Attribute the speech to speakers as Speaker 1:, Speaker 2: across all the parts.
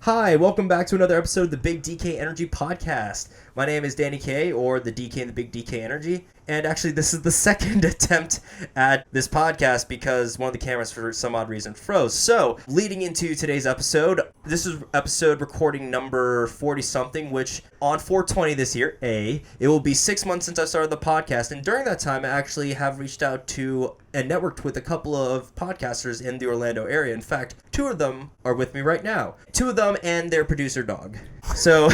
Speaker 1: Hi, welcome back to another episode of the Big DK Energy Podcast. My name is Danny K, or the DK and the Big DK Energy. And actually, this is the second attempt at this podcast because one of the cameras, for some odd reason, froze. So, leading into today's episode, this is episode recording number 40-something, which on 4/20 this year, it will be 6 months since I started the podcast. And during that time, I actually have reached out to and networked with a couple of podcasters in the Orlando area. In fact, two of them are with me right now. Two of them and their producer dog. So,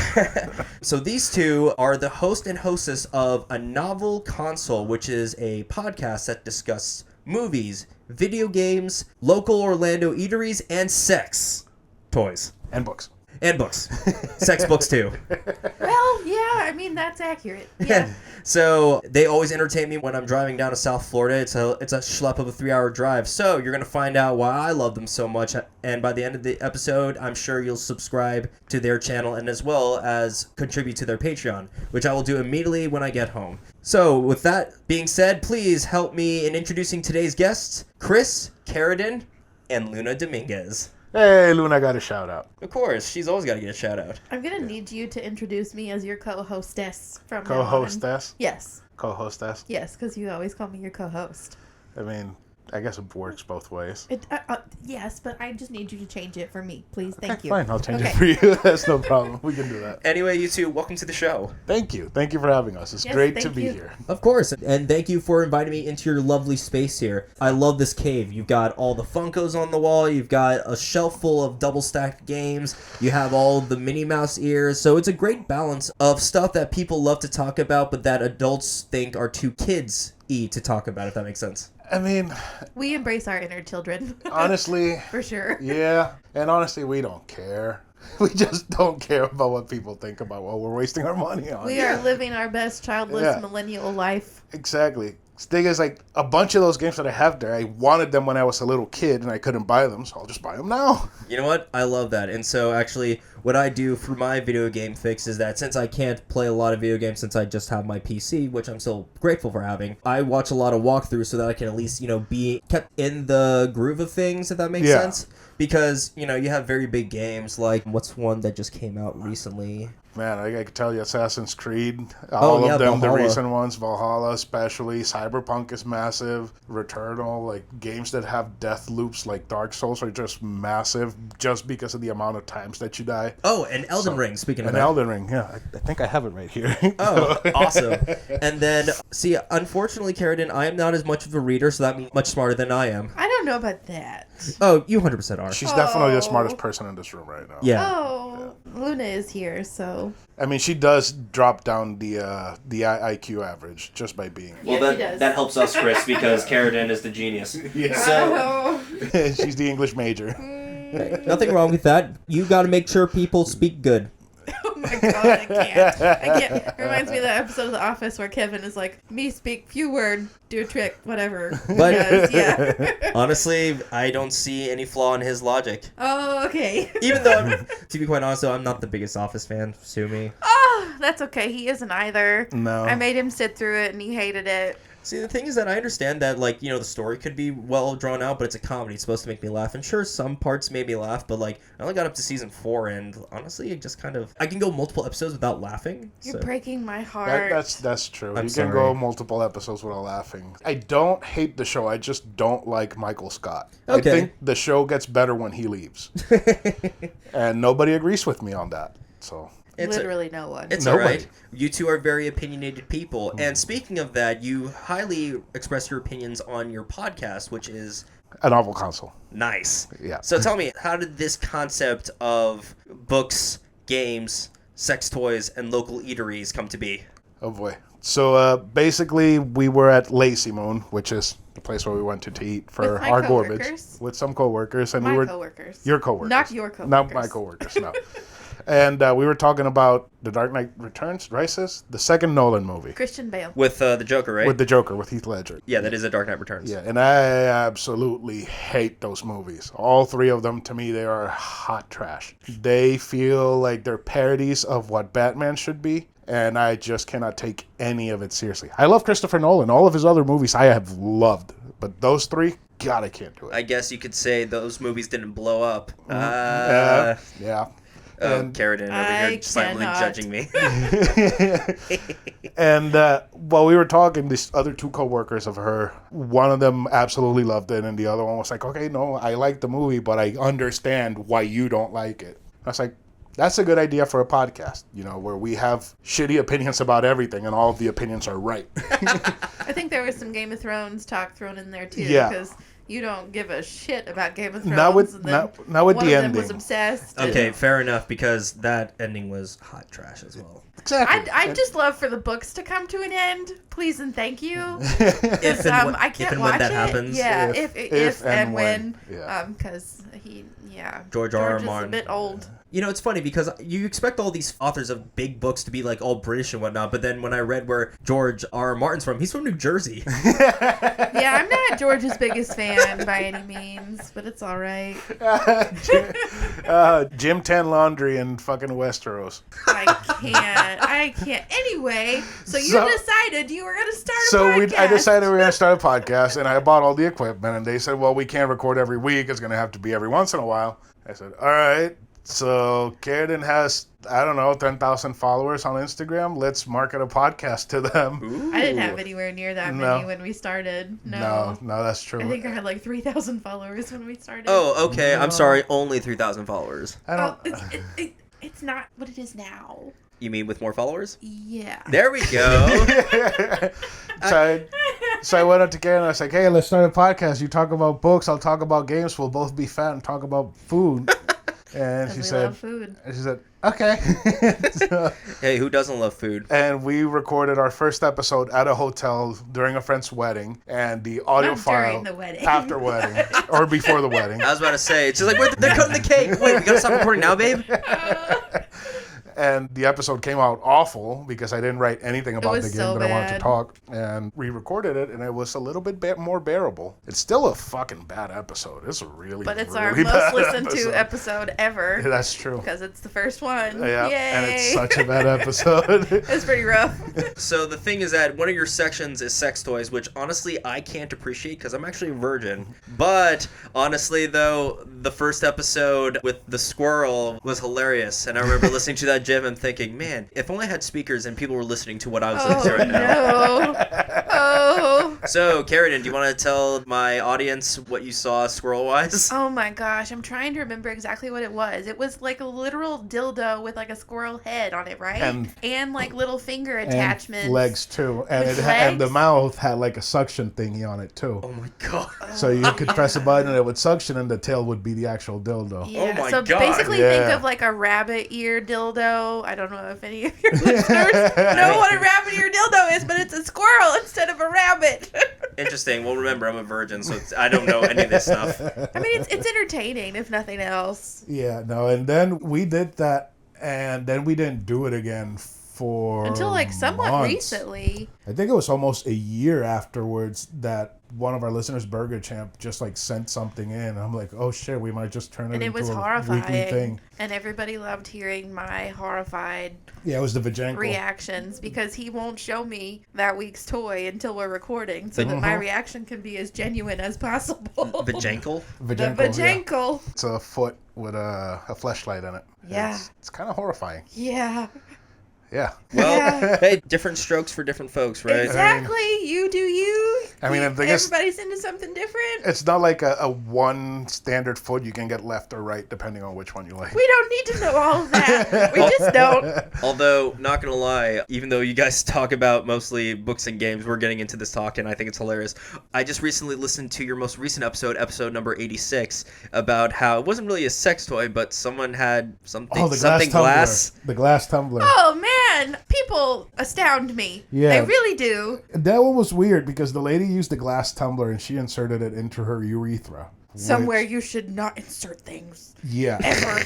Speaker 1: so these two are the host and hostess of A Novel Console, which is a podcast that discusses movies, video games, local Orlando eateries, and sex toys.
Speaker 2: And books.
Speaker 1: And books. Sex books, too.
Speaker 3: Well, yeah, I mean, that's accurate. Yeah.
Speaker 1: So, they always entertain me when I'm driving down to South Florida. It's a schlep of a 3-hour drive. So, you're going to find out why I love them so much. And by the end of the episode, I'm sure you'll subscribe to their channel and as well as contribute to their Patreon, which I will do immediately when I get home. So, with that being said, please help me in introducing today's guests, Chris, Karradyne, and Luna Dominguez.
Speaker 2: Hey, Luna got a shout out.
Speaker 1: Of course, she's always got to get a shout out.
Speaker 3: I'm going to need you to introduce me as your co-hostess from now on.
Speaker 2: Co-hostess?
Speaker 3: Yes.
Speaker 2: Co-hostess?
Speaker 3: Yes, because you always call me your co-host.
Speaker 2: I mean, I guess it works both ways.
Speaker 3: Yes, but I just need you to change it for me, please. Thank you.
Speaker 2: Fine, I'll change it for you. That's no problem. We can do that.
Speaker 1: Anyway, you two, welcome to the show.
Speaker 2: Thank you. Thank you for having us. It's great to be here.
Speaker 1: Of course, and thank you for inviting me into your lovely space here. I love this cave. You've got all the Funkos on the wall. You've got a shelf full of double-stacked games. You have all the Minnie Mouse ears. So it's a great balance of stuff that people love to talk about, but that adults think are too kids-y to talk about, if that makes sense.
Speaker 2: I mean,
Speaker 3: we embrace our inner children.
Speaker 2: Honestly.
Speaker 3: For sure.
Speaker 2: Yeah. And honestly, we don't care. We just don't care about what people think about what we're wasting our money on.
Speaker 3: We are living our best childless millennial life.
Speaker 2: Exactly. The thing is, like, a bunch of those games that I have there, I wanted them when I was a little kid and I couldn't buy them, so I'll just buy them now.
Speaker 1: You know what? I love that. And so, actually, what I do for my video game fix is that since I can't play a lot of video games since I just have my PC, which I'm so grateful for having, I watch a lot of walkthroughs so that I can at least, be kept in the groove of things, if that makes sense. Because, you have very big games, like, what's one that just came out recently?
Speaker 2: Man, I can tell you Assassin's Creed, all of them,
Speaker 1: Valhalla.
Speaker 2: The recent ones, Valhalla especially, Cyberpunk is massive, Returnal, like games that have death loops like Dark Souls are just massive just because of the amount of times that you die.
Speaker 1: Oh, and Elden Ring, speaking of that.
Speaker 2: And Elden Ring, yeah, I think I have it right here.
Speaker 1: Oh, awesome. And then, see, unfortunately, Karradyne, I am not as much of a reader, so that means much smarter than I am.
Speaker 3: I don't know about that.
Speaker 1: Oh, you 100% are.
Speaker 2: She's definitely the smartest person in this room right now.
Speaker 1: Yeah.
Speaker 3: Oh, Luna is here, so...
Speaker 2: I mean, she does drop down the IQ average just by being.
Speaker 1: Well, that helps us, Chris, because Karradyne is the genius.
Speaker 2: Yeah.
Speaker 1: So
Speaker 2: she's the English major.
Speaker 1: Hey, nothing wrong with that. You got to make sure people speak good.
Speaker 3: Oh my god, I can't. It reminds me of that episode of The Office where Kevin is like, me speak few word, do a trick, whatever.
Speaker 1: But
Speaker 3: yeah.
Speaker 1: Honestly, I don't see any flaw in his logic.
Speaker 3: Oh, okay.
Speaker 1: Even though, to be quite honest, though, I'm not the biggest Office fan. Sue me.
Speaker 3: Oh, that's okay. He isn't either.
Speaker 2: No.
Speaker 3: I made him sit through it and he hated it.
Speaker 1: See, the thing is that I understand that, like, the story could be well drawn out, but it's a comedy. It's supposed to make me laugh. And sure, some parts made me laugh, but, like, I only got up to season 4, and honestly, it just kind of... I can go multiple episodes without laughing.
Speaker 3: You're breaking my heart.
Speaker 2: That's true.
Speaker 1: I'm
Speaker 2: you
Speaker 1: sorry.
Speaker 2: can go multiple episodes without laughing. I don't hate the show. I just don't like Michael Scott.
Speaker 1: Okay.
Speaker 2: I think the show gets better when he leaves. And nobody agrees with me on that, so...
Speaker 3: Literally no one.
Speaker 1: It's
Speaker 2: Nobody.
Speaker 1: alright. You two are very opinionated people. And speaking of that, you highly express your opinions on your podcast, which is...
Speaker 2: A Novel Console.
Speaker 1: Nice.
Speaker 2: Yeah.
Speaker 1: So tell me, how did this concept of books, games, sex toys, and local eateries come to be?
Speaker 2: Oh boy. So basically, we were at Lazy Moon, which is the place where we went to eat for
Speaker 3: With my
Speaker 2: our
Speaker 3: coworkers?
Speaker 2: garbage. With some coworkers. And
Speaker 3: My
Speaker 2: we were
Speaker 3: coworkers.
Speaker 2: Your coworkers.
Speaker 3: Not your coworkers.
Speaker 2: Not my coworkers, no. And we were talking about The Dark Knight Returns, Rises, the second Nolan movie.
Speaker 3: Christian Bale.
Speaker 1: With the Joker, right?
Speaker 2: With the Joker, with Heath Ledger.
Speaker 1: Yeah, that is a Dark Knight Returns.
Speaker 2: Yeah, and I absolutely hate those movies. All three of them, to me, they are hot trash. They feel like they're parodies of what Batman should be, and I just cannot take any of it seriously. I love Christopher Nolan. All of his other movies I have loved, but those three, God, I can't do it.
Speaker 1: I guess you could say those movies didn't blow up.
Speaker 2: Yeah.
Speaker 1: Karradyne over here silently
Speaker 3: cannot.
Speaker 1: judging me.
Speaker 2: And while we were talking, these other two coworkers of her, one of them absolutely loved it, and the other one was like, okay, no, I like the movie, but I understand why you don't like it. I was like, that's a good idea for a podcast, where we have shitty opinions about everything, and all of the opinions are right.
Speaker 3: I think there was some Game of Thrones talk thrown in there too,
Speaker 2: Yeah.
Speaker 3: because you don't give a shit about Game of Thrones.
Speaker 2: Not with
Speaker 3: and then
Speaker 2: not with
Speaker 3: one
Speaker 2: the
Speaker 3: of them
Speaker 2: ending.
Speaker 3: was obsessed.
Speaker 1: Okay, fair enough, because that ending was hot trash as well.
Speaker 2: Exactly.
Speaker 3: I'd just love for the books to come to an end, please and thank you.
Speaker 1: If and when-
Speaker 3: I can't
Speaker 1: if and
Speaker 3: watch
Speaker 1: when that
Speaker 3: it.
Speaker 1: happens.
Speaker 3: Yeah,
Speaker 2: If
Speaker 3: and when.
Speaker 2: Yeah.
Speaker 3: Because
Speaker 1: George R. R.
Speaker 3: is
Speaker 1: Martin.
Speaker 3: a bit old.
Speaker 1: It's funny because you expect all these authors of big books to be like all British and whatnot, but then when I read where George R. R. Martin's from, he's from New Jersey.
Speaker 3: Yeah, I'm not George's biggest fan by any means, but it's all right.
Speaker 2: Jim Tan Laundry in fucking Westeros.
Speaker 3: I can't. Anyway, so you decided you were going to start a podcast.
Speaker 2: I decided we were going to start a podcast, and I bought all the equipment, and they said, well, we can't record every week. It's going to have to be every once in a while. I said, all right. So Karradyne has, 10,000 followers on Instagram. Let's market a podcast to them.
Speaker 1: Ooh.
Speaker 3: I didn't have anywhere near that many when we started. No,
Speaker 2: that's true.
Speaker 3: I think I had like 3,000 followers when we started.
Speaker 1: Oh, okay.
Speaker 2: No.
Speaker 1: I'm sorry. Only 3,000 followers.
Speaker 3: It's not what it is now.
Speaker 1: You mean with more followers?
Speaker 3: Yeah.
Speaker 1: There we go.
Speaker 2: So I went up to Karradyne and I was like, hey, let's start a podcast. You talk about books, I'll talk about games. We'll both be fat and talk about food. And she
Speaker 3: love food.
Speaker 2: okay.
Speaker 1: Hey, who doesn't love food?
Speaker 2: And we recorded our first episode at a hotel during a friend's wedding, and the audio
Speaker 3: Not
Speaker 2: file
Speaker 3: during the wedding.
Speaker 2: after wedding or before the wedding.
Speaker 1: I was about to say, it's just like, wait, they're cutting the cake. Wait, we gotta stop recording now, babe?
Speaker 2: And the episode came out awful because I didn't write anything about the game,
Speaker 3: so
Speaker 2: but I wanted to
Speaker 3: bad.
Speaker 2: talk. And we recorded it, and it was a little bit more bearable. It's still a fucking bad episode. It's a really,
Speaker 3: But it's
Speaker 2: really
Speaker 3: our
Speaker 2: bad
Speaker 3: most listened to episode ever.
Speaker 2: Yeah, that's true.
Speaker 3: Because it's the first one.
Speaker 2: Yeah,
Speaker 3: Yay.
Speaker 2: and it's such a bad episode.
Speaker 3: It's pretty rough.
Speaker 1: So the thing is that one of your sections is sex toys, which honestly I can't appreciate because I'm actually a virgin. But honestly, though, the first episode with the squirrel was hilarious. And I remember listening to that, Jim, and thinking, man, if only I had speakers and people were listening to what I was listening to right now.
Speaker 3: Oh.
Speaker 1: So, Karradyne, do you want to tell my audience what you saw squirrel-wise?
Speaker 3: Oh my gosh, I'm trying to remember exactly what it was. It was like a literal dildo with like a squirrel head on it, right? And like little finger attachments.
Speaker 2: And legs too. And
Speaker 3: With
Speaker 2: and the
Speaker 3: legs?
Speaker 2: mouth had like a suction thingy on it too.
Speaker 1: Oh my god.
Speaker 2: So you could press a button and it would suction and the tail would be the actual dildo.
Speaker 3: Yeah.
Speaker 1: Oh my
Speaker 3: so
Speaker 1: God.
Speaker 3: basically think of like a rabbit ear dildo. I don't know if any of your listeners know what a rabbit ear dildo is, but it's a squirrel instead of a rabbit.
Speaker 1: Interesting. Well, remember, I'm a virgin, so I don't know any of this stuff.
Speaker 3: I mean, it's entertaining if nothing else.
Speaker 2: Yeah, no, and then we did that and then we didn't do it again for
Speaker 3: Until like somewhat
Speaker 2: months.
Speaker 3: recently.
Speaker 2: I think it was almost a year afterwards that one of our listeners, Burger Champ, just like sent something in. I'm like, oh shit, we might just turn it
Speaker 3: And it
Speaker 2: into
Speaker 3: was
Speaker 2: a weekly
Speaker 3: horrifying.
Speaker 2: thing.
Speaker 3: And everybody loved hearing my horrified
Speaker 2: Yeah, it was the Vajenko.
Speaker 3: reactions because he won't show me that week's toy until we're recording so that my reaction can be as genuine as possible.
Speaker 1: Vajenkle?
Speaker 3: The
Speaker 2: Vajenko, yeah.
Speaker 3: Vajenkle.
Speaker 2: It's a foot with a fleshlight in it.
Speaker 3: Yeah.
Speaker 2: It's kind of horrifying.
Speaker 3: Yeah.
Speaker 2: Yeah.
Speaker 1: Well,
Speaker 3: Yeah.
Speaker 1: hey, different strokes for different folks, right?
Speaker 3: Exactly. You do you.
Speaker 2: I mean, the thing is-
Speaker 3: everybody's into something different.
Speaker 2: It's not like a one standard foot. You can get left or right depending on which one you like.
Speaker 3: We don't need to know all of that. We just don't.
Speaker 1: Although, not gonna lie, even though you guys talk about mostly books and games, we're getting into this talk, and I think it's hilarious. I just recently listened to your most recent episode number 86, about how it wasn't really a sex toy, but someone had something,
Speaker 2: Oh, the glass
Speaker 1: something
Speaker 2: tumbler.
Speaker 1: glass.
Speaker 2: The glass tumbler.
Speaker 3: Oh man, people astound me.
Speaker 2: Yeah.
Speaker 3: They really do.
Speaker 2: That one was weird because the lady used the glass tumbler and she inserted it into her urethra.
Speaker 3: Somewhere
Speaker 2: which-
Speaker 3: you should not insert things
Speaker 2: Yeah.
Speaker 3: ever.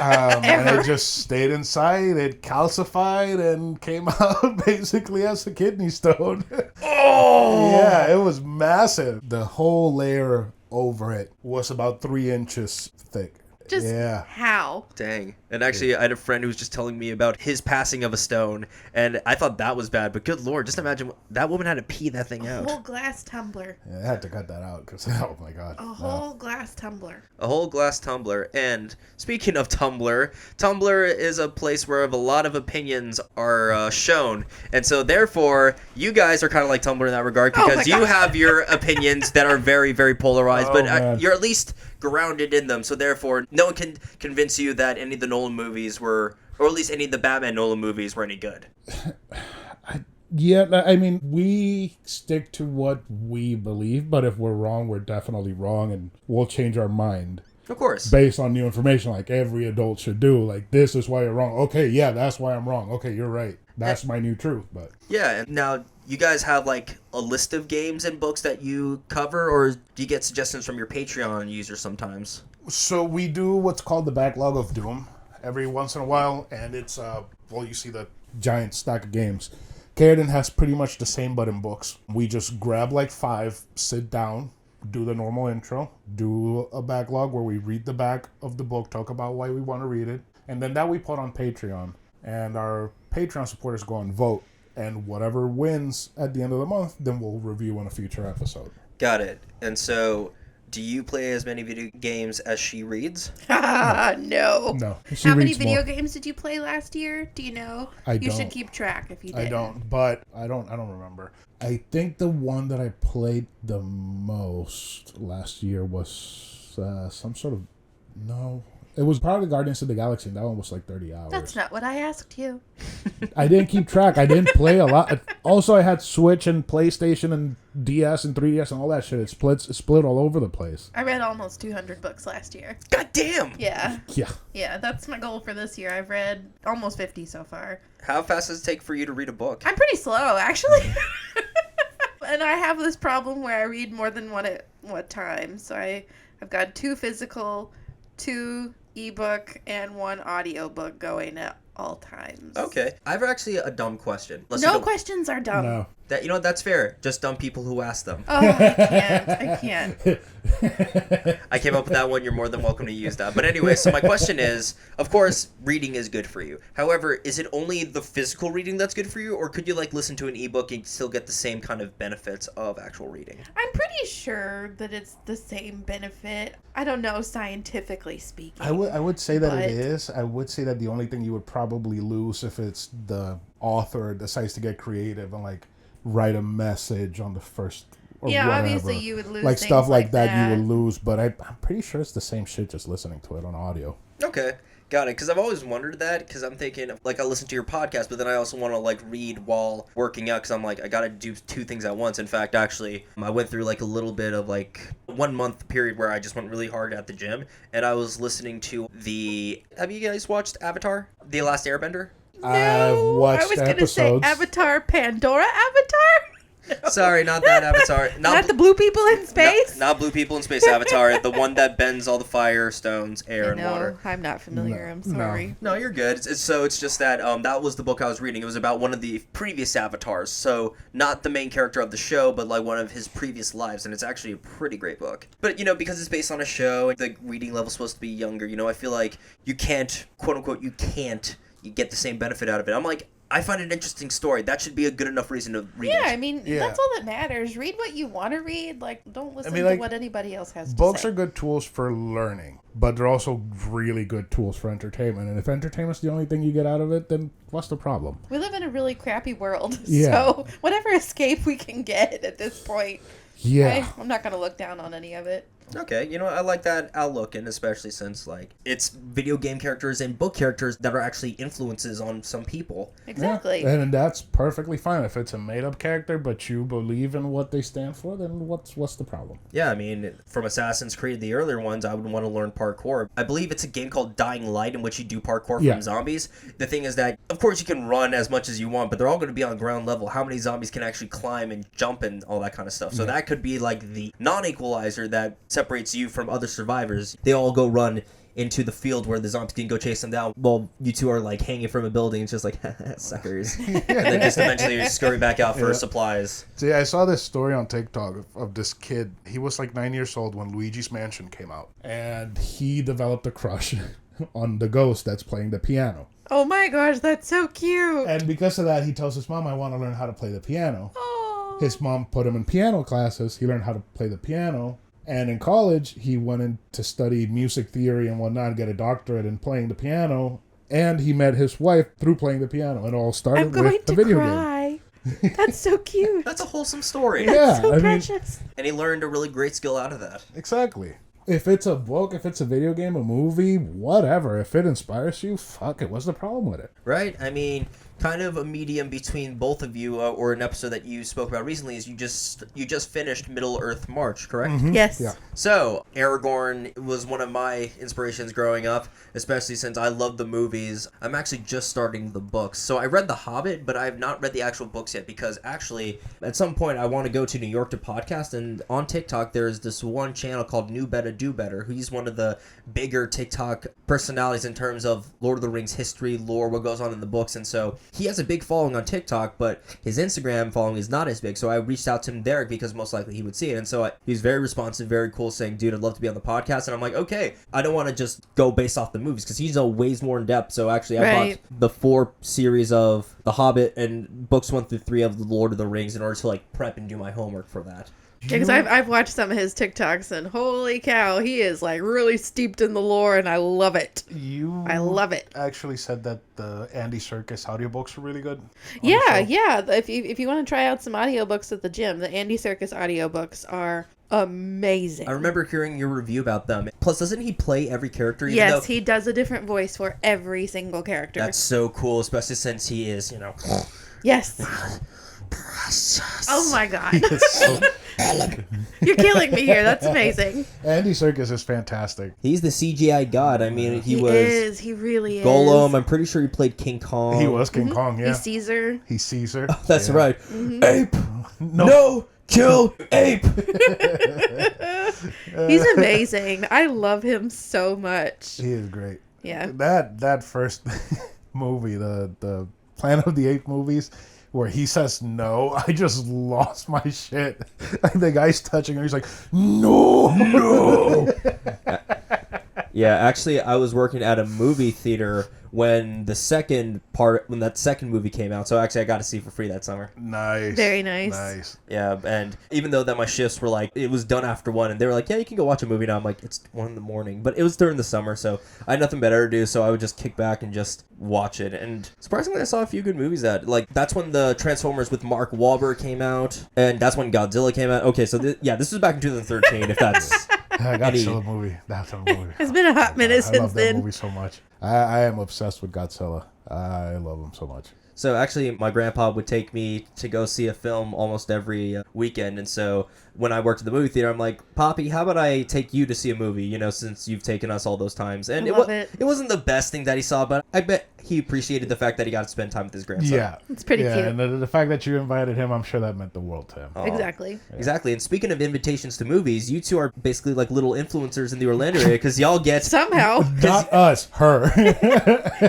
Speaker 2: And
Speaker 3: Ever.
Speaker 2: it just stayed inside. It calcified and came out basically as a kidney stone.
Speaker 1: Oh!
Speaker 2: Yeah, it was massive. The whole layer over it was about 3 inches thick.
Speaker 3: Just
Speaker 2: Yeah.
Speaker 3: how?
Speaker 1: Dang. And actually, I had a friend who was just telling me about his passing of a stone, and I thought that was bad, but good lord, just imagine that woman had to pee that thing
Speaker 3: A
Speaker 1: out.
Speaker 3: whole glass tumbler.
Speaker 2: Yeah, I had to cut that out because, oh my god.
Speaker 3: A
Speaker 2: No.
Speaker 3: whole glass tumbler.
Speaker 1: A whole glass Tumblr. And speaking of Tumblr, Tumblr is a place where a lot of opinions are shown. And so therefore, you guys are kind of like Tumblr in that regard
Speaker 3: Oh my
Speaker 1: because you
Speaker 3: gosh.
Speaker 1: have your opinions that are very, very polarized,
Speaker 2: Oh,
Speaker 1: but
Speaker 2: man.
Speaker 1: you're at least grounded in them. So therefore, no one can convince you that any of the Nolan movies were, or at least any of the Batman Nolan movies were any good.
Speaker 2: Yeah, I mean, we stick to what we believe, but if we're wrong, we're definitely wrong, and we'll change our mind
Speaker 1: Of course.
Speaker 2: based on new information, like every adult should do. Like, this is why you're wrong. Okay, yeah, that's why I'm wrong. Okay, you're right. That's my new truth. But
Speaker 1: Yeah, and now you guys have like a list of games and books that you cover, or do you get suggestions from your Patreon users sometimes?
Speaker 2: so we do what's called the backlog of doom every once in a while, and it's well, you see the giant stack of games. Karradyne has pretty much the same but in books. We just grab like 5, sit down, do the normal intro, do a backlog where we read the back of the book, talk about why we want to read it, and then that we put on Patreon. And our Patreon supporters go and vote, and whatever wins at the end of the month, then we'll review in a future episode.
Speaker 1: Got it. And so, do you play as many video games as she reads?
Speaker 3: No.
Speaker 2: No, she
Speaker 3: How many
Speaker 2: reads
Speaker 3: video
Speaker 2: more.
Speaker 3: games did you play last year? Do you know?
Speaker 2: I
Speaker 3: You
Speaker 2: don't.
Speaker 3: should keep track if you did.
Speaker 2: I don't, but I don't remember. I think the one that I played the most last year was some sort of no. It was part of the Guardians of the Galaxy, and that one was like 30 hours.
Speaker 3: That's not what I asked you.
Speaker 2: I didn't keep track. I didn't play a lot. Also, I had Switch and PlayStation and DS and 3DS and all that shit. It split all over the place.
Speaker 3: I read almost 200 books last year.
Speaker 1: God damn!
Speaker 3: Yeah.
Speaker 2: Yeah.
Speaker 3: Yeah, that's my goal for this year. I've read almost 50 so far.
Speaker 1: How fast does it take for you to read a book?
Speaker 3: I'm pretty slow, actually. And I have this problem where I read more than one at one time. So I've got 2 physical, 2 ebook, and 1 audiobook going at all times.
Speaker 1: Okay. I have actually a dumb question.
Speaker 3: No questions are dumb.
Speaker 2: No.
Speaker 1: That, you know what, that's fair. Just dumb people who ask them.
Speaker 3: Oh, I can't.
Speaker 1: I came up with that one. You're more than welcome to use that. But anyway, so my question is, of course, reading is good for you. However, is it only the physical reading that's good for you, or could you like listen to an ebook and still get the same kind of benefits of actual reading?
Speaker 3: I'm pretty sure that it's the same benefit. I don't know, scientifically speaking.
Speaker 2: I would say that
Speaker 3: But-
Speaker 2: it is. I would say that the only thing you would probably lose if it's the author decides to get creative and like write a message on the first or
Speaker 3: Yeah,
Speaker 2: whatever.
Speaker 3: obviously you would lose
Speaker 2: like
Speaker 3: things
Speaker 2: stuff like
Speaker 3: like
Speaker 2: that, you
Speaker 3: that.
Speaker 2: would lose, but I'm pretty sure it's the same shit just listening to it on audio.
Speaker 1: Okay. Got it. Because I've always wondered that, because I'm thinking, like, I listen to your podcast, but then I also want to, like, read while working out, because I'm like, I got to do 2 things at once. In fact, actually, I went through, like, a little bit of, like, 1 month period where I just went really hard at the gym, and I was listening to have you guys watched Avatar? The Last Airbender?
Speaker 2: I've watched
Speaker 3: I was going to say
Speaker 2: episodes.
Speaker 3: Avatar, Pandora Avatar? No.
Speaker 1: Sorry, not that Avatar.
Speaker 3: Not the blue people in space?
Speaker 1: Not Blue People in Space Avatar, the one that bends all the fire, stones, air, and water.
Speaker 3: I'm not familiar. I'm
Speaker 2: No.
Speaker 3: sorry.
Speaker 1: No, you're good. It's just that that was the book I was reading. It was about one of the previous avatars. So not the main character of the show, but like one of his previous lives. And it's actually a pretty great book. But, you know, because it's based on a show, the reading level's supposed to be younger, you know, I feel like you can't, quote unquote, you get the same benefit out of it. I'm like, I find it an interesting story. That should be a good enough reason to read
Speaker 3: Yeah,
Speaker 1: it.
Speaker 3: I mean,
Speaker 2: Yeah.
Speaker 3: that's all that matters. Read what you want to read. Like, don't listen
Speaker 2: mean,
Speaker 3: to
Speaker 2: like,
Speaker 3: what anybody else has to
Speaker 2: Books
Speaker 3: say.
Speaker 2: are good tools for learning, but they're also really good tools for entertainment. And if entertainment's the only thing you get out of it, then what's the problem?
Speaker 3: We live in a really crappy world.
Speaker 2: Yeah.
Speaker 3: So, whatever escape we can get at this point,
Speaker 2: Yeah.
Speaker 3: I'm not going to look down on any of it.
Speaker 1: Okay, you know, I like that outlook, and especially since, like, it's video game characters and book characters that are actually influences on some people.
Speaker 3: Exactly.
Speaker 2: Yeah, and that's perfectly fine. If it's a made-up character, but you believe in what they stand for, then what's the problem?
Speaker 1: Yeah, I mean, from Assassin's Creed, the earlier ones, I would want to learn parkour. I believe it's a game called Dying Light in which you do parkour
Speaker 2: Yeah.
Speaker 1: from zombies. The thing is that, of course, you can run as much as you want, but they're all going to be on ground level. How many zombies can actually climb and jump and all that kind of stuff? So that could be like the non-equalizer that separates you from other survivors. They all go run into the field where the zombies can go chase them down while you two are like hanging from a building. It's just like, suckers. And then just eventually scurry back out for supplies.
Speaker 2: See, I saw this story on TikTok of this kid. He was like 9 years old when Luigi's Mansion came out. And he developed a crush on the ghost that's playing the piano.
Speaker 3: Oh my gosh, that's so cute.
Speaker 2: And because of that, he tells his mom, I want to learn how to play the piano.
Speaker 3: Oh.
Speaker 2: His mom put him in piano classes. He learned how to play the piano. And in college, he went in to study music theory and whatnot, get a doctorate in playing the piano. And he met his wife through playing the piano. It all started with a video game.
Speaker 3: That's so cute.
Speaker 1: That's a wholesome story.
Speaker 2: Yeah,
Speaker 3: So
Speaker 2: I mean,
Speaker 3: precious.
Speaker 1: And he learned a really great skill out of that.
Speaker 2: exactly. If it's a book, if it's a video game, a movie, whatever, if it inspires you, fuck it. What's the problem with it?
Speaker 1: Right? I mean, kind of a medium between both of you, or an episode that you spoke about recently, is you just finished Middle Earth March, correct?
Speaker 2: Mm-hmm.
Speaker 3: Yes.
Speaker 2: Yeah.
Speaker 1: So, Aragorn was one of my inspirations growing up, especially since I love the movies. I'm actually just starting the books. So I read The Hobbit, but I have not read the actual books yet because actually, at some point, I want to go to New York to podcast, and on TikTok, there's this one channel called New Better Do Better. He's one of the bigger TikTok personalities in terms of Lord of the Rings history, lore, what goes on in the books, and so he has a big following on TikTok, but his Instagram following is not as big, so I reached out to him there because most likely he would see it, and so he was very responsive, very cool, saying, dude, I'd love to be on the podcast, and I'm like, okay, I don't want to just go based off the movies, because he's ways more in depth, so actually I bought the 4 series of The Hobbit and books 1 through 3 of The Lord of the Rings in order to like prep and do my homework for that.
Speaker 3: Yeah, because I've watched some of his TikToks, and holy cow, he is like really steeped in the lore, and I love it. I love it.
Speaker 2: Actually said that the Andy Serkis audiobooks are really good.
Speaker 3: Yeah. If you want to try out some audiobooks at the gym, the Andy Serkis audiobooks are amazing.
Speaker 1: I remember hearing your review about them. Plus, doesn't he play every character?
Speaker 3: Yes, he does a different voice for every single character.
Speaker 1: That's so cool, especially since he is,
Speaker 3: Yes.
Speaker 1: precious.
Speaker 3: Oh my god.
Speaker 2: So,
Speaker 3: You're killing me here. That's amazing.
Speaker 2: Andy Serkis is fantastic.
Speaker 1: He's the CGI god. I mean, he was
Speaker 3: is. He really is.
Speaker 1: Gollum. I'm pretty sure he played King Kong.
Speaker 2: He was King Kong, yeah.
Speaker 3: He's Caesar.
Speaker 2: He's Caesar.
Speaker 1: That's
Speaker 2: Yeah.
Speaker 1: right.
Speaker 3: Mm-hmm.
Speaker 1: Ape. No. Kill ape.
Speaker 3: He's amazing. I love him so much.
Speaker 2: He is great.
Speaker 3: Yeah.
Speaker 2: That first movie, the Planet of the Apes movies, where he says no, I just lost my shit. Like the guy's touching him, he's like, no.
Speaker 1: Yeah, actually, I was working at a movie theater when that second movie came out. So actually, I got to see it for free that summer.
Speaker 2: Nice.
Speaker 3: Very nice.
Speaker 2: Nice.
Speaker 1: Yeah, and even though that my shifts were like, it was done after 1, and they were like, yeah, you can go watch a movie now. I'm like, it's 1 in the morning. But it was during the summer, so I had nothing better to do, so I would just kick back and just watch it. And surprisingly, I saw a few good movies that's when the Transformers with Mark Wahlberg came out, and that's when Godzilla came out. Okay, so this was back in 2013, if that's...
Speaker 2: Godzilla movie. That's a movie.
Speaker 3: It's been a hot minute
Speaker 2: I
Speaker 3: since
Speaker 2: love that
Speaker 3: then.
Speaker 2: movie so much. I am obsessed with Godzilla. I love him so much.
Speaker 1: So actually, my grandpa would take me to go see a film almost every weekend, and so when I worked at the movie theater, I'm like, Poppy, how about I take you to see a movie, since you've taken us all those times. And it wasn't the best thing that he saw, but I bet he appreciated the fact that he got to spend time with his grandson.
Speaker 2: Yeah.
Speaker 3: It's pretty cute.
Speaker 2: And the fact that you invited him, I'm sure that meant the world to him.
Speaker 1: Oh.
Speaker 3: Exactly.
Speaker 1: Exactly. And speaking of invitations to movies, you two are basically like little influencers in the Orlando area because y'all get...
Speaker 3: Somehow.
Speaker 2: Not us, her.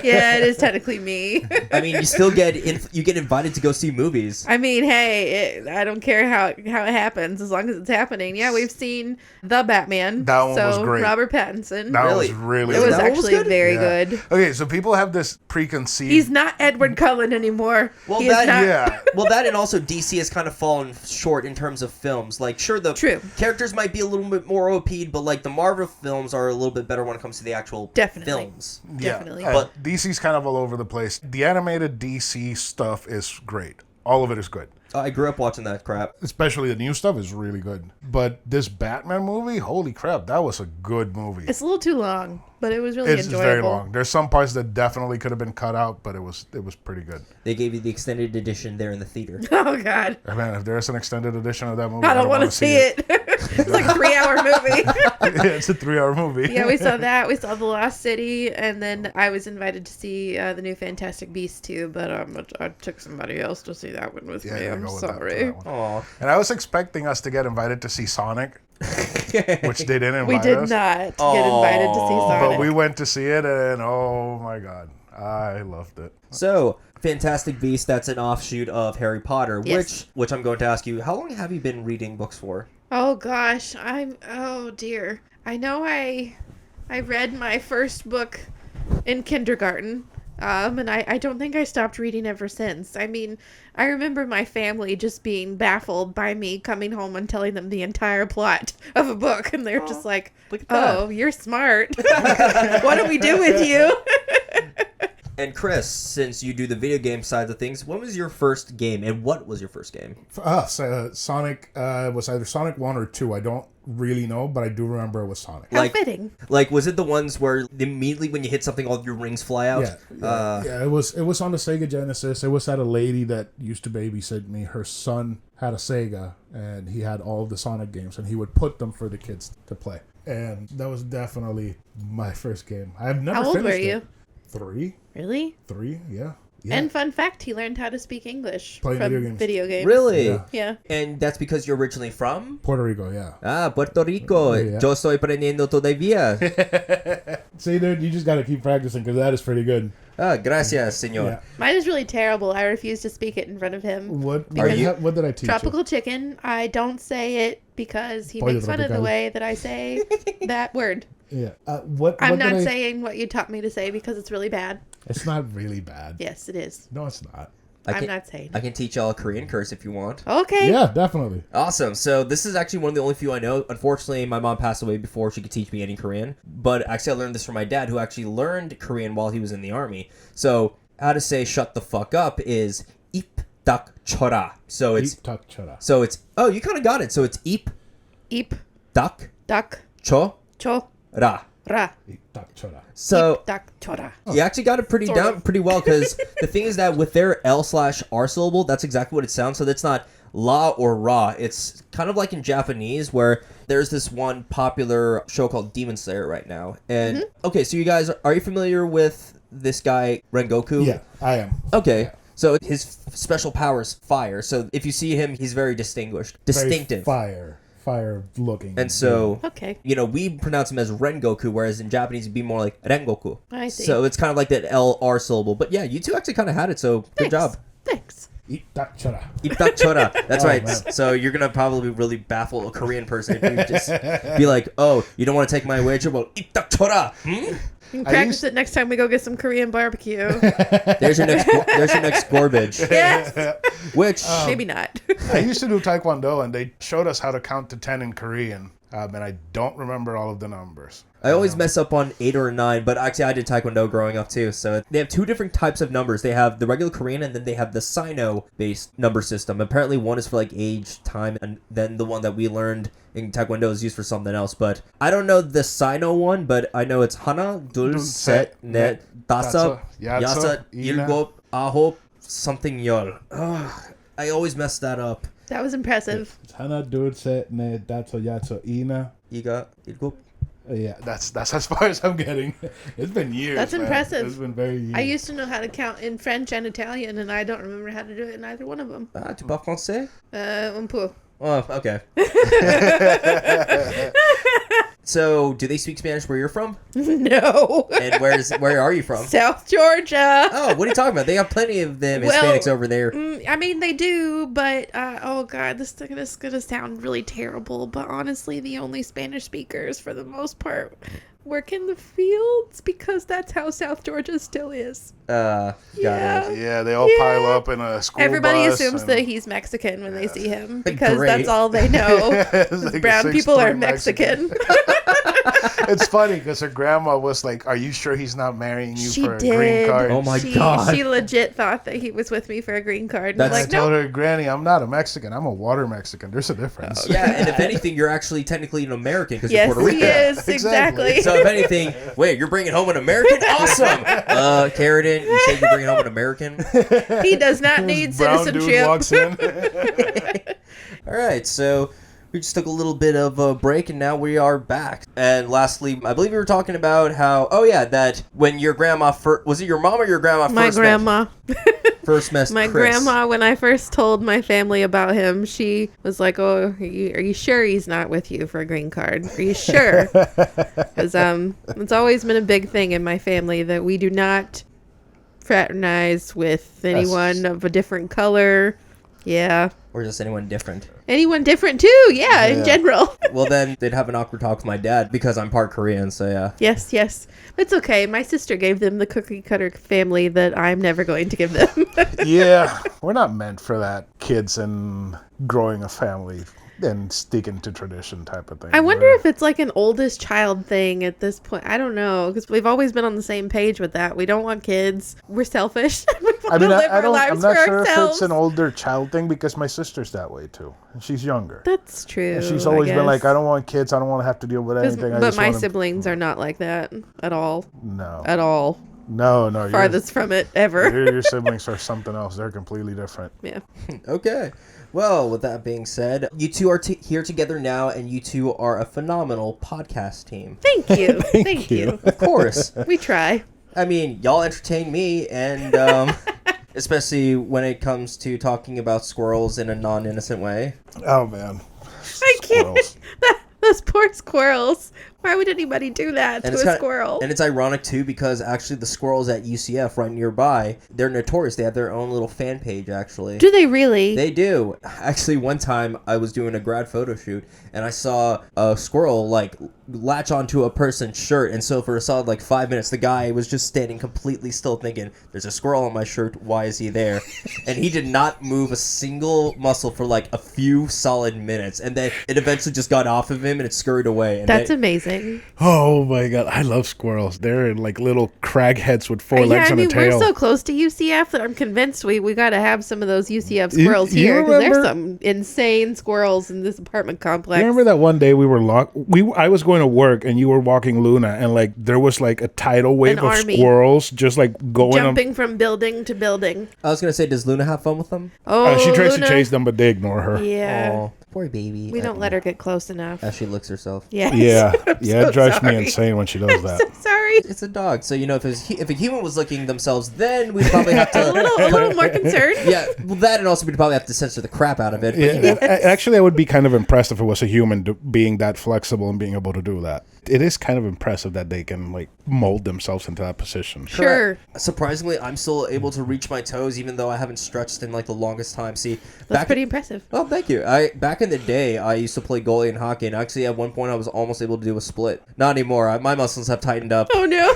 Speaker 3: Yeah, it is technically me.
Speaker 1: I mean, you still get invited to go see movies.
Speaker 3: I mean, hey, I don't care how it happens as long as it's happening. Yeah, we've seen The Batman.
Speaker 2: That one was great.
Speaker 3: Robert Pattinson.
Speaker 2: That
Speaker 1: Really?
Speaker 2: was really
Speaker 3: It was
Speaker 1: That one was
Speaker 3: actually
Speaker 1: good?
Speaker 3: very
Speaker 2: Yeah.
Speaker 3: good.
Speaker 2: Okay, so people have this preconceived...
Speaker 3: He's not Edward Cullen anymore.
Speaker 1: Well,
Speaker 3: He is not.
Speaker 2: Yeah.
Speaker 1: Well, that and also DC has kind of fallen short in terms of films. Like, sure, the
Speaker 3: True.
Speaker 1: characters might be a little bit more OP'd, but like the Marvel films are a little bit better when it comes to the actual
Speaker 3: Definitely.
Speaker 1: films.
Speaker 3: Definitely.
Speaker 2: Yeah,
Speaker 1: But-
Speaker 2: DC's kind of all over the place. The animated DC stuff is great. All of it is good.
Speaker 1: I grew up watching that crap.
Speaker 2: Especially the new stuff is really good. But this Batman movie, holy crap, that was a good movie.
Speaker 3: It's a little too long, but it was really
Speaker 2: It's
Speaker 3: enjoyable.
Speaker 2: very long. There's some parts that definitely could have been cut out, but it was pretty good.
Speaker 1: They gave you the extended edition there in the theater.
Speaker 3: Oh God,
Speaker 2: Man, if there's an extended edition of that movie,
Speaker 3: I don't want to see it. It's like a 3-hour movie.
Speaker 2: Yeah, it's a 3-hour movie.
Speaker 3: Yeah, we saw that. We saw The Lost City, and then I was invited to see the new Fantastic Beasts too, but I took somebody else to see that one with me.
Speaker 2: Yeah,
Speaker 3: I'm
Speaker 2: go with
Speaker 3: sorry.
Speaker 2: that one.
Speaker 1: Aw.
Speaker 2: And I was expecting us to get invited to see Sonic, which they didn't
Speaker 3: We
Speaker 2: invite
Speaker 3: did
Speaker 2: us.
Speaker 3: not get invited to see
Speaker 1: Aw.
Speaker 3: Sonic.
Speaker 2: But we went to see it, and oh my god, I loved it.
Speaker 1: So, Fantastic Beasts, that's an offshoot of Harry Potter,
Speaker 3: Yes.
Speaker 1: which I'm going to ask you, how long have you been reading books for?
Speaker 3: Oh gosh, oh dear. I know I read my first book in kindergarten. And I don't think I stopped reading ever since. I mean, I remember my family just being baffled by me coming home and telling them the entire plot of a book. And they're just like,
Speaker 1: Look at that.
Speaker 3: oh, you're smart. What do we do with you?
Speaker 1: And Chris, since you do the video game side of things, what was your first game, and what was your first game?
Speaker 2: For us, Sonic was either Sonic 1 or 2. I don't really know, but I do remember it was Sonic.
Speaker 3: How
Speaker 1: Like-
Speaker 3: fitting.
Speaker 1: Like, was it the ones where immediately when you hit something, all your rings fly out?
Speaker 2: Yeah, it was on the Sega Genesis. It was at a lady that used to babysit me. Her son had a Sega, and he had all of the Sonic games, and he would put them for the kids to play. And that was definitely my first game. I've never
Speaker 3: How old
Speaker 2: finished
Speaker 3: were you?
Speaker 2: it. 3,
Speaker 3: Really?
Speaker 2: yeah.
Speaker 3: And fun fact, he learned how to speak English
Speaker 2: Playing
Speaker 3: from
Speaker 2: video games.
Speaker 1: Really?
Speaker 2: Yeah.
Speaker 3: Yeah.
Speaker 1: And that's because you're originally from?
Speaker 2: Puerto Rico, yeah.
Speaker 1: Ah, Puerto Rico.
Speaker 2: Yeah.
Speaker 1: Yo estoy aprendiendo todavía.
Speaker 2: See, dude, you just got to keep practicing because that is pretty good.
Speaker 1: Ah, gracias, señor.
Speaker 2: Yeah.
Speaker 3: Mine is really terrible. I refuse to speak it in front of him.
Speaker 2: What
Speaker 3: Because
Speaker 2: what did I teach
Speaker 3: Tropical chicken, I don't say it because he
Speaker 2: Pollo
Speaker 3: makes fun of the
Speaker 2: tropical.
Speaker 3: way that I say that word.
Speaker 2: you? Yeah. What
Speaker 3: I'm
Speaker 2: did
Speaker 3: not
Speaker 2: I...
Speaker 3: saying what you taught me to say because it's really bad.
Speaker 2: It's not really bad.
Speaker 3: Yes, it is.
Speaker 2: No, it's not.
Speaker 3: I'm not saying.
Speaker 1: I can teach y'all a Korean curse if you want.
Speaker 3: Okay.
Speaker 2: Yeah, definitely.
Speaker 1: Awesome. So this is actually one of the only few I know. Unfortunately, my mom passed away before she could teach me any Korean. But actually, I learned this from my dad, who actually learned Korean while he was in the army. So how to say "shut the fuck up" is "ip dak chora." So it's oh, you kind of got it. So it's "ip
Speaker 3: Eep,
Speaker 1: dak
Speaker 3: duck,
Speaker 1: cho
Speaker 3: cho,
Speaker 1: ra."
Speaker 3: ra.
Speaker 1: So
Speaker 3: Eep, duck, chora.
Speaker 1: you actually got it pretty
Speaker 3: Sort
Speaker 1: down
Speaker 3: of.
Speaker 1: pretty well, because the thing is that with their L/R syllable, that's exactly what it sounds. So that's not la or ra. It's kind of like in Japanese, where there's this one popular show called Demon Slayer right now. And okay, so you guys, are you familiar with this guy Rengoku?
Speaker 2: Yeah, I am.
Speaker 1: Okay. So his special power is fire. So if you see him, he's very distinctive.
Speaker 2: Very fire looking.
Speaker 1: And so,
Speaker 3: Okay.
Speaker 1: you know, we pronounce him as Rengoku, whereas in Japanese it'd be more like Rengoku.
Speaker 3: I see.
Speaker 1: So it's kind of like that LR syllable. But yeah, you two actually kind of had it, so good
Speaker 3: Thanks.
Speaker 1: job.
Speaker 3: Thanks.
Speaker 2: Itachara.
Speaker 1: Iptak-chora. That's
Speaker 2: Oh,
Speaker 1: right.
Speaker 2: man.
Speaker 1: So you're going to probably really baffle a Korean person if you just be like, oh, you don't want to take my wager? Well, Iptak-chora. Hmm?
Speaker 3: You can practice it next time we go get some Korean barbecue.
Speaker 1: There's your next garbage.
Speaker 3: Yes.
Speaker 1: Which,
Speaker 3: Maybe not.
Speaker 2: I used to do Taekwondo, and they showed us how to count to 10 in Korean, and I don't remember all of the numbers.
Speaker 1: I always mess up on 8 or 9, but actually I did Taekwondo growing up too. So they have two different types of numbers. They have the regular Korean, and then they have the Sino-based number system. Apparently one is for like age, time, and then the one that we learned in Taekwondo is used for something else. But I don't know the Sino one, but I know it's Hana, Dul, Set, Net, Dasa, Yasa, Ilgop, Ahop, something Yol. I always mess that up.
Speaker 3: That was impressive.
Speaker 2: Hana dulce ne dato yato ina.
Speaker 1: Iga, Ilgop.
Speaker 2: Yeah, that's as far as I'm getting. It's been years.
Speaker 3: That's
Speaker 2: man.
Speaker 3: impressive.
Speaker 2: It's been very years.
Speaker 3: I used to know how to count in French and Italian, and I don't remember how to do it in either one of them.
Speaker 1: Ah, tu parles français?
Speaker 3: Un peu.
Speaker 1: Oh, okay. So, do they speak Spanish where you're from?
Speaker 3: No.
Speaker 1: And where are you from?
Speaker 3: South Georgia.
Speaker 1: Oh, what are you talking about? They have plenty of them Hispanics over there.
Speaker 3: I mean, they do, but oh god, this is gonna sound really terrible. But honestly, the only Spanish speakers, for the most part, work in the fields because that's how South Georgia still is.
Speaker 1: Got
Speaker 3: Yeah.
Speaker 1: it.
Speaker 2: Yeah, they all pile up in a school
Speaker 3: Everybody
Speaker 2: bus
Speaker 3: assumes
Speaker 2: and-
Speaker 3: that he's Mexican when they see him because
Speaker 1: Great.
Speaker 3: that's all they know.
Speaker 2: It's like a
Speaker 3: Brown people
Speaker 2: 6'3"
Speaker 3: are Mexican.
Speaker 2: It's funny because her grandma was like, "Are you sure he's not marrying you
Speaker 3: She
Speaker 2: for a
Speaker 3: did.
Speaker 2: green card?"
Speaker 1: Oh my
Speaker 3: she,
Speaker 1: God.
Speaker 3: She legit thought that he was with me for a green card. And I'm
Speaker 1: That's-
Speaker 3: like,
Speaker 2: I told
Speaker 3: no.
Speaker 2: her, "Granny, I'm not a Mexican. I'm a water Mexican. There's a difference."
Speaker 1: Yeah, and if anything, you're actually technically an American because
Speaker 3: Yes,
Speaker 1: you're Puerto
Speaker 3: he
Speaker 1: Rican.
Speaker 3: is. Exactly.
Speaker 1: So if anything, wait, you're bringing home an American? Awesome! Karradyne, you say you're bringing home an American?
Speaker 3: He does not need
Speaker 2: Brown dude
Speaker 3: citizenship.
Speaker 2: walks in.
Speaker 1: All right, so We just took a little bit of a break, and now we are back. And lastly, I believe we were talking about how, that when your grandma was it your mom or your grandma
Speaker 3: My grandma.
Speaker 1: First met
Speaker 3: My
Speaker 1: Chris?
Speaker 3: grandma, when I first told my family about him, she was like, "Oh, are you sure he's not with you for a green card? Are you sure?" Because it's always been a big thing in my family that we do not fraternize with anyone of a different color. Yeah.
Speaker 1: Or just anyone different?
Speaker 3: Anyone different too, yeah, in general.
Speaker 1: Well, then they'd have an awkward talk with my dad because I'm part Korean, so yeah.
Speaker 3: Yes. It's okay. My sister gave them the cookie cutter family that I'm never going to give them.
Speaker 2: Yeah, we're not meant for that. Kids and growing a family and sticking to tradition type of thing.
Speaker 3: I wonder if it's like an oldest child thing at this point. I don't know, because we've always been on the same page with that. We don't want kids. We're selfish. We want to live our lives
Speaker 2: I'm not
Speaker 3: for
Speaker 2: sure
Speaker 3: ourselves.
Speaker 2: if it's an older child thing because my sister's that way too. And she's younger.
Speaker 3: That's true.
Speaker 2: And she's always been like, I don't want kids. I don't want to have to deal with anything.
Speaker 3: But my siblings are not like that at all.
Speaker 2: No.
Speaker 3: At all.
Speaker 2: No.
Speaker 3: Farthest from it ever.
Speaker 2: Your siblings are something else. They're completely different.
Speaker 3: Yeah.
Speaker 1: Okay. Well, with that being said, you two are here together now, and you two are a phenomenal podcast team.
Speaker 3: Thank you. Thank you.
Speaker 1: Of course.
Speaker 3: We try.
Speaker 1: I mean, y'all entertain me, and especially when it comes to talking about squirrels in a non-innocent way.
Speaker 2: Oh, man.
Speaker 3: I can't.
Speaker 2: Squirrels.
Speaker 3: Those poor squirrels. Why would anybody do that to a squirrel?
Speaker 1: And it's ironic, too, because actually the squirrels at UCF right nearby, they're notorious. They have their own little fan page, actually.
Speaker 3: Do they really?
Speaker 1: They do. Actually, one time I was doing a grad photo shoot, and I saw a squirrel, latch onto a person's shirt, and so for a solid, 5 minutes, the guy was just standing completely still thinking, there's a squirrel on my shirt, why is he there? And he did not move a single muscle for, a few solid minutes, and then it eventually just got off of him, and it scurried away. And
Speaker 3: That's amazing.
Speaker 2: Oh my god, I love squirrels. They're like little cragheads with four legs and a tail.
Speaker 3: We're so close to UCF that I'm convinced we got to have some of those UCF squirrels here, because there's some insane squirrels in this apartment complex.
Speaker 2: You remember that one day we were I was going to work and you were walking Luna, and there was a tidal wave of squirrels just going
Speaker 3: jumping from building to building.
Speaker 1: I was gonna say, does Luna have fun with them?
Speaker 3: Oh,
Speaker 2: she tries
Speaker 3: Luna.
Speaker 2: to chase them, but they ignore her.
Speaker 3: Yeah.
Speaker 1: Oh, poor baby.
Speaker 3: We don't let her get close enough.
Speaker 1: As she licks herself.
Speaker 3: Yes.
Speaker 2: Yeah,
Speaker 3: so
Speaker 2: it drives me
Speaker 3: sorry.
Speaker 2: insane when she does that.
Speaker 3: I'm so sorry.
Speaker 1: It's a dog, so if a human was licking themselves, then we'd probably have to
Speaker 3: A little more concerned.
Speaker 1: Yeah, well, that, and also we'd probably have to censor the crap out of it. But,
Speaker 2: Yeah, actually, I would be kind of impressed if it was a human being that flexible and being able to do that. It is kind of impressive that they can mold themselves into that position.
Speaker 3: Sure.
Speaker 1: Surprisingly, I'm still able to reach my toes, even though I haven't stretched in the longest time. See,
Speaker 3: That's pretty impressive.
Speaker 1: Oh, thank you. Back in the day, I used to play goalie in hockey, and actually at one point I was almost able to do a split. Not anymore. My muscles have tightened up.
Speaker 3: Oh no.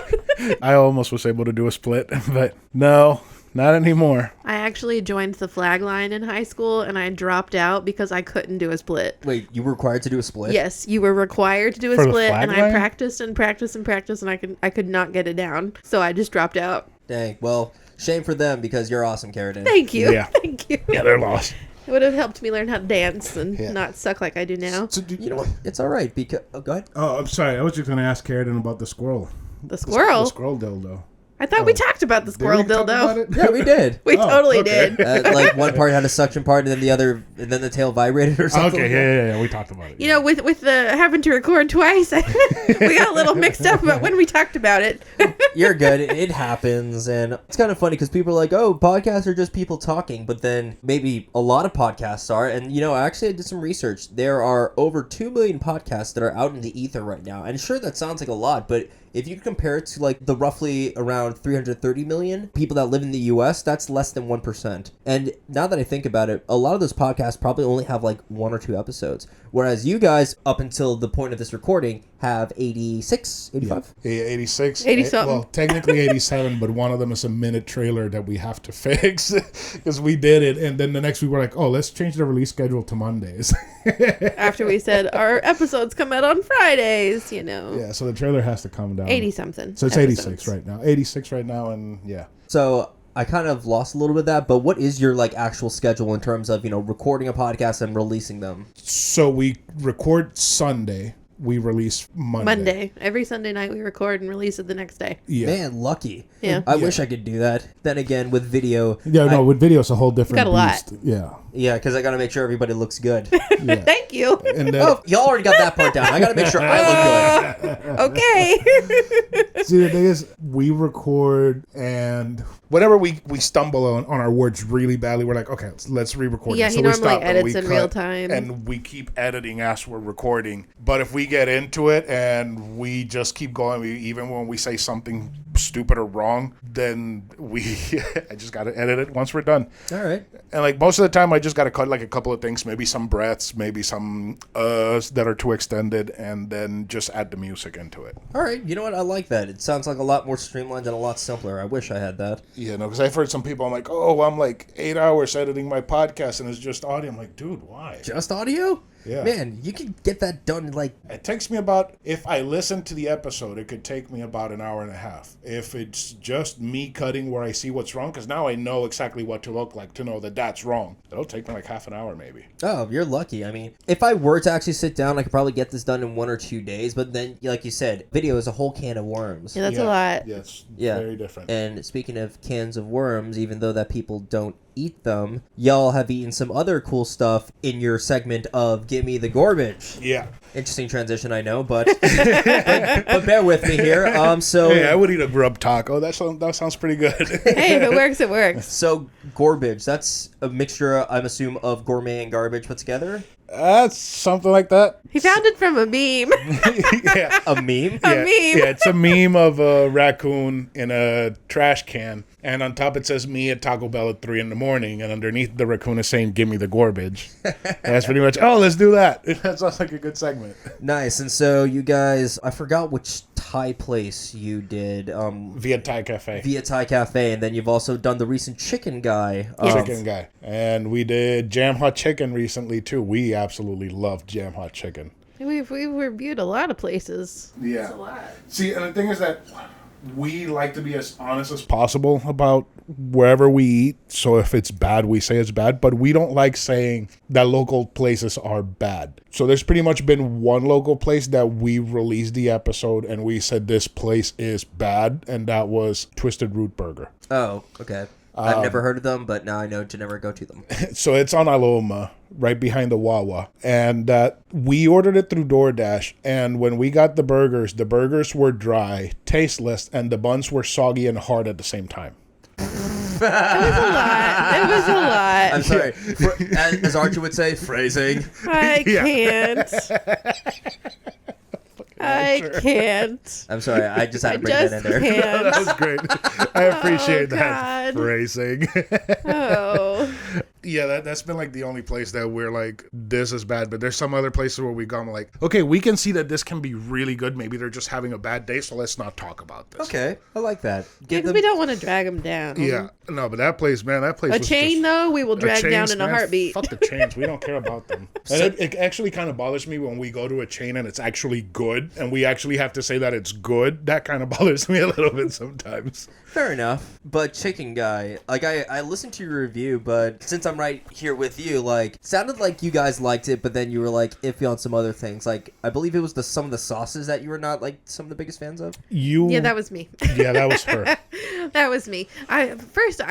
Speaker 2: I almost was able to do a split, but no, not anymore.
Speaker 3: I actually joined the flag line in high school, and I dropped out because I couldn't do a split.
Speaker 1: Wait, you were required to do a split?
Speaker 3: Yes, you were required to do a
Speaker 2: For the
Speaker 3: split,
Speaker 2: flag
Speaker 3: and I
Speaker 2: line?
Speaker 3: practiced, and I could not get it down, so I just dropped out.
Speaker 1: Dang. Well, shame for them, because you're awesome, Karradyne.
Speaker 3: Thank you.
Speaker 2: Yeah.
Speaker 3: Thank you.
Speaker 2: Yeah, they're lost.
Speaker 3: It would have helped me learn how to dance and
Speaker 2: Yeah.
Speaker 3: not suck like I do now.
Speaker 2: So
Speaker 1: You know what? It's all right, because... Oh, go ahead.
Speaker 4: Oh, I'm sorry. I was just going to ask Karradyne about the squirrel.
Speaker 3: The squirrel?
Speaker 4: The squirrel dildo.
Speaker 3: I thought we talked about the squirrel
Speaker 4: Did we talk about
Speaker 3: dildo.
Speaker 4: it?
Speaker 1: Yeah, we did.
Speaker 3: We
Speaker 4: Oh,
Speaker 3: totally
Speaker 4: okay.
Speaker 3: did.
Speaker 1: One part had a suction part, and then the tail vibrated or something.
Speaker 4: Okay, yeah. We talked about it.
Speaker 3: You know, with the having to record twice, we got a little mixed up about when we talked about it.
Speaker 1: You're good. It happens, and it's kind of funny because people are like, "Oh, podcasts are just people talking," but then maybe a lot of podcasts are. And actually, I did some research. There are over 2 million podcasts that are out in the ether right now, and sure, that sounds like a lot, but if you compare it to the roughly around 330 million people that live in the US, that's less than 1%. And now that I think about it, a lot of those podcasts probably only have 1 or 2 episodes. Whereas you guys, up until the point of this recording, have 86, 85?
Speaker 2: Yeah, 86.
Speaker 3: 80-something.
Speaker 4: Well, technically 87, but one of them is a minute trailer that we have to fix because we did it. And then the next week we're like, oh, let's change the release schedule to Mondays.
Speaker 3: After we said our episodes come out on Fridays,
Speaker 4: Yeah, so the trailer has to come down.
Speaker 3: 80-something.
Speaker 4: So it's 86 right now. 86 right now, and yeah.
Speaker 1: So I kind of lost a little bit of that, but what is your actual schedule in terms of, recording a podcast and releasing them?
Speaker 4: So we record Sunday. we release
Speaker 3: Monday. Every Sunday night we record and release it the next day.
Speaker 4: Yeah.
Speaker 1: Man, lucky.
Speaker 3: Yeah.
Speaker 1: I wish I could do that. Then again, with video...
Speaker 4: Yeah, no, with video, it's a whole different
Speaker 3: Got a lot.
Speaker 4: beast. Yeah.
Speaker 1: Yeah, because I got to make sure everybody looks good.
Speaker 4: Yeah.
Speaker 3: Thank you.
Speaker 4: And then,
Speaker 1: Oh, y'all already got that part down. I got to make sure I look good.
Speaker 3: Okay.
Speaker 4: see, the thing is, we record and whenever we stumble on our words really badly, we're like, okay, let's re-record.
Speaker 3: Yeah,
Speaker 4: it.
Speaker 3: he
Speaker 4: we
Speaker 3: normally
Speaker 4: stop and
Speaker 3: edits
Speaker 4: we
Speaker 3: in
Speaker 4: cut,
Speaker 3: real time.
Speaker 2: And we keep editing as we're recording. But if we get into it and we just keep going, even when we say something stupid or wrong, then I just got to edit it once we're done.
Speaker 1: All right.
Speaker 2: And like most of the time, I just got to cut like a couple of things, maybe some breaths, maybe some that are too extended, and then just add the music into it.
Speaker 1: All right. You know what? I like that. It sounds like a lot more streamlined and a lot simpler. I wish I had that.
Speaker 2: Yeah, no, because I've heard some people, I'm like, oh, I'm like 8 hours editing my podcast and it's just audio. I'm like, dude, why?
Speaker 1: Just audio?
Speaker 2: Yeah.
Speaker 1: Man, you can get that done in like...
Speaker 2: It takes me about, if I listen to the episode, it could take me about an hour and a half. If it's just me cutting where I see what's wrong, because now I know exactly what to look like to know that that's wrong. It'll take me like half an hour maybe.
Speaker 1: Oh, you're lucky. I mean, if I were to actually sit down, I could probably get this done in 1 or 2 days. But then, like you said, video is a whole can of worms.
Speaker 3: Yeah, that's a lot.
Speaker 2: Yeah, it's
Speaker 1: Yeah.
Speaker 2: very different.
Speaker 1: And speaking of cans of worms, even though that people don't eat them, y'all have eaten some other cool stuff in your segment of Gimme the Garbage.
Speaker 2: Yeah.
Speaker 1: Interesting transition, I know, but but bear with me here. So
Speaker 2: Hey, I would eat a grub taco. That sounds pretty good.
Speaker 3: Hey, if it works, it works.
Speaker 1: so garbage, that's a mixture, I'm assuming, of gourmet and garbage put together.
Speaker 2: That's something like that.
Speaker 3: He found it from a meme.
Speaker 2: Yeah.
Speaker 1: A meme.
Speaker 3: A
Speaker 2: Yeah,
Speaker 3: meme.
Speaker 2: yeah, it's a meme of a raccoon in a trash can, and on top it says me at Taco Bell at 3 a.m, and underneath the raccoon is saying, "Give me the garbage." And that's pretty much. Oh, let's do that. That sounds like a good segment.
Speaker 1: Nice. And so you guys, I forgot which Thai place you did.
Speaker 2: Via Thai Cafe.
Speaker 1: Via Thai Cafe, and then you've also done the recent chicken guy.
Speaker 2: Chicken guy, and we did Jam Hot Chicken recently too. We absolutely loved Jam Hot Chicken.
Speaker 3: We've reviewed a lot of places.
Speaker 2: Yeah.
Speaker 3: It's a lot.
Speaker 2: See, and the thing is that we like to be as honest as possible about wherever we eat. So if it's bad, we say it's bad. But we don't like saying that local places are bad. So there's pretty much been one local place that we released the episode and we said this place is bad. And that was Twisted Root Burger.
Speaker 1: Oh, okay. I've never heard of them, but now I know to never go to them.
Speaker 2: So it's on Aloma, right behind the Wawa. And we ordered it through DoorDash. And when we got the burgers were dry, tasteless, and the buns were soggy and hard at the same time.
Speaker 3: It was a lot.
Speaker 1: I'm sorry. As Archie would say, phrasing.
Speaker 3: I can't. I can't.
Speaker 1: I'm sorry. I just had to
Speaker 3: I
Speaker 1: bring that
Speaker 3: just
Speaker 1: in there.
Speaker 3: can't.
Speaker 2: That was great. I appreciate that
Speaker 3: God.
Speaker 2: phrasing.
Speaker 3: Oh.
Speaker 2: Yeah, that's been like the only place that we're like, this is bad. But there's some other places where we go like, okay, we can see that this can be really good. Maybe they're just having a bad day, so let's not talk about this.
Speaker 1: Okay. I like that.
Speaker 3: Because we don't want to drag them down.
Speaker 2: Yeah, no, but that place, man,
Speaker 3: A
Speaker 2: was
Speaker 3: chain,
Speaker 2: just,
Speaker 3: though, we will drag down
Speaker 2: chains,
Speaker 3: in a
Speaker 2: man,
Speaker 3: heartbeat.
Speaker 2: Fuck the chains. We don't care about them. And it actually kind of bothers me when we go to a chain and it's actually good, and we actually have to say that it's good. That kind of bothers me a little bit sometimes.
Speaker 1: Fair enough. But Chicken Guy, like I listened to your review, but since I'm right here with you, like, sounded like you guys liked it, but then you were like iffy on some other things. Like, I believe it was some of the sauces that you were not like some of the biggest fans of.
Speaker 3: Yeah, that was me.
Speaker 2: Yeah, that was her.
Speaker 3: That was me. I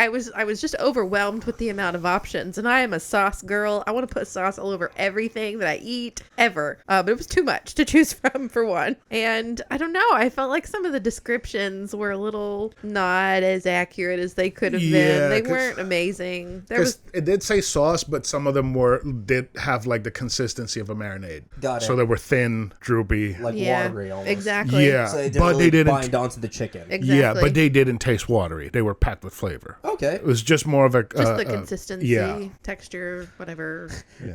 Speaker 3: was just overwhelmed with the amount of options, and I am a sauce girl. I want to put sauce all over everything that I eat ever. But it was too much to choose from for one. And I don't know. I felt like some of the descriptions were a little not as accurate as they could have been. They weren't amazing.
Speaker 2: It did say sauce, but some of them did have like the consistency of a marinade.
Speaker 1: Got it.
Speaker 2: So they were thin, droopy.
Speaker 1: Like
Speaker 3: yeah,
Speaker 1: watery almost.
Speaker 3: exactly.
Speaker 2: Yeah.
Speaker 1: So they didn't
Speaker 2: But
Speaker 1: really
Speaker 2: they didn't-
Speaker 1: bind onto the chicken.
Speaker 3: Exactly.
Speaker 2: Yeah, but they didn't taste watery. They were packed with flavor.
Speaker 1: Okay.
Speaker 2: It was just more of a
Speaker 3: just the consistency,
Speaker 2: yeah.
Speaker 3: texture, whatever.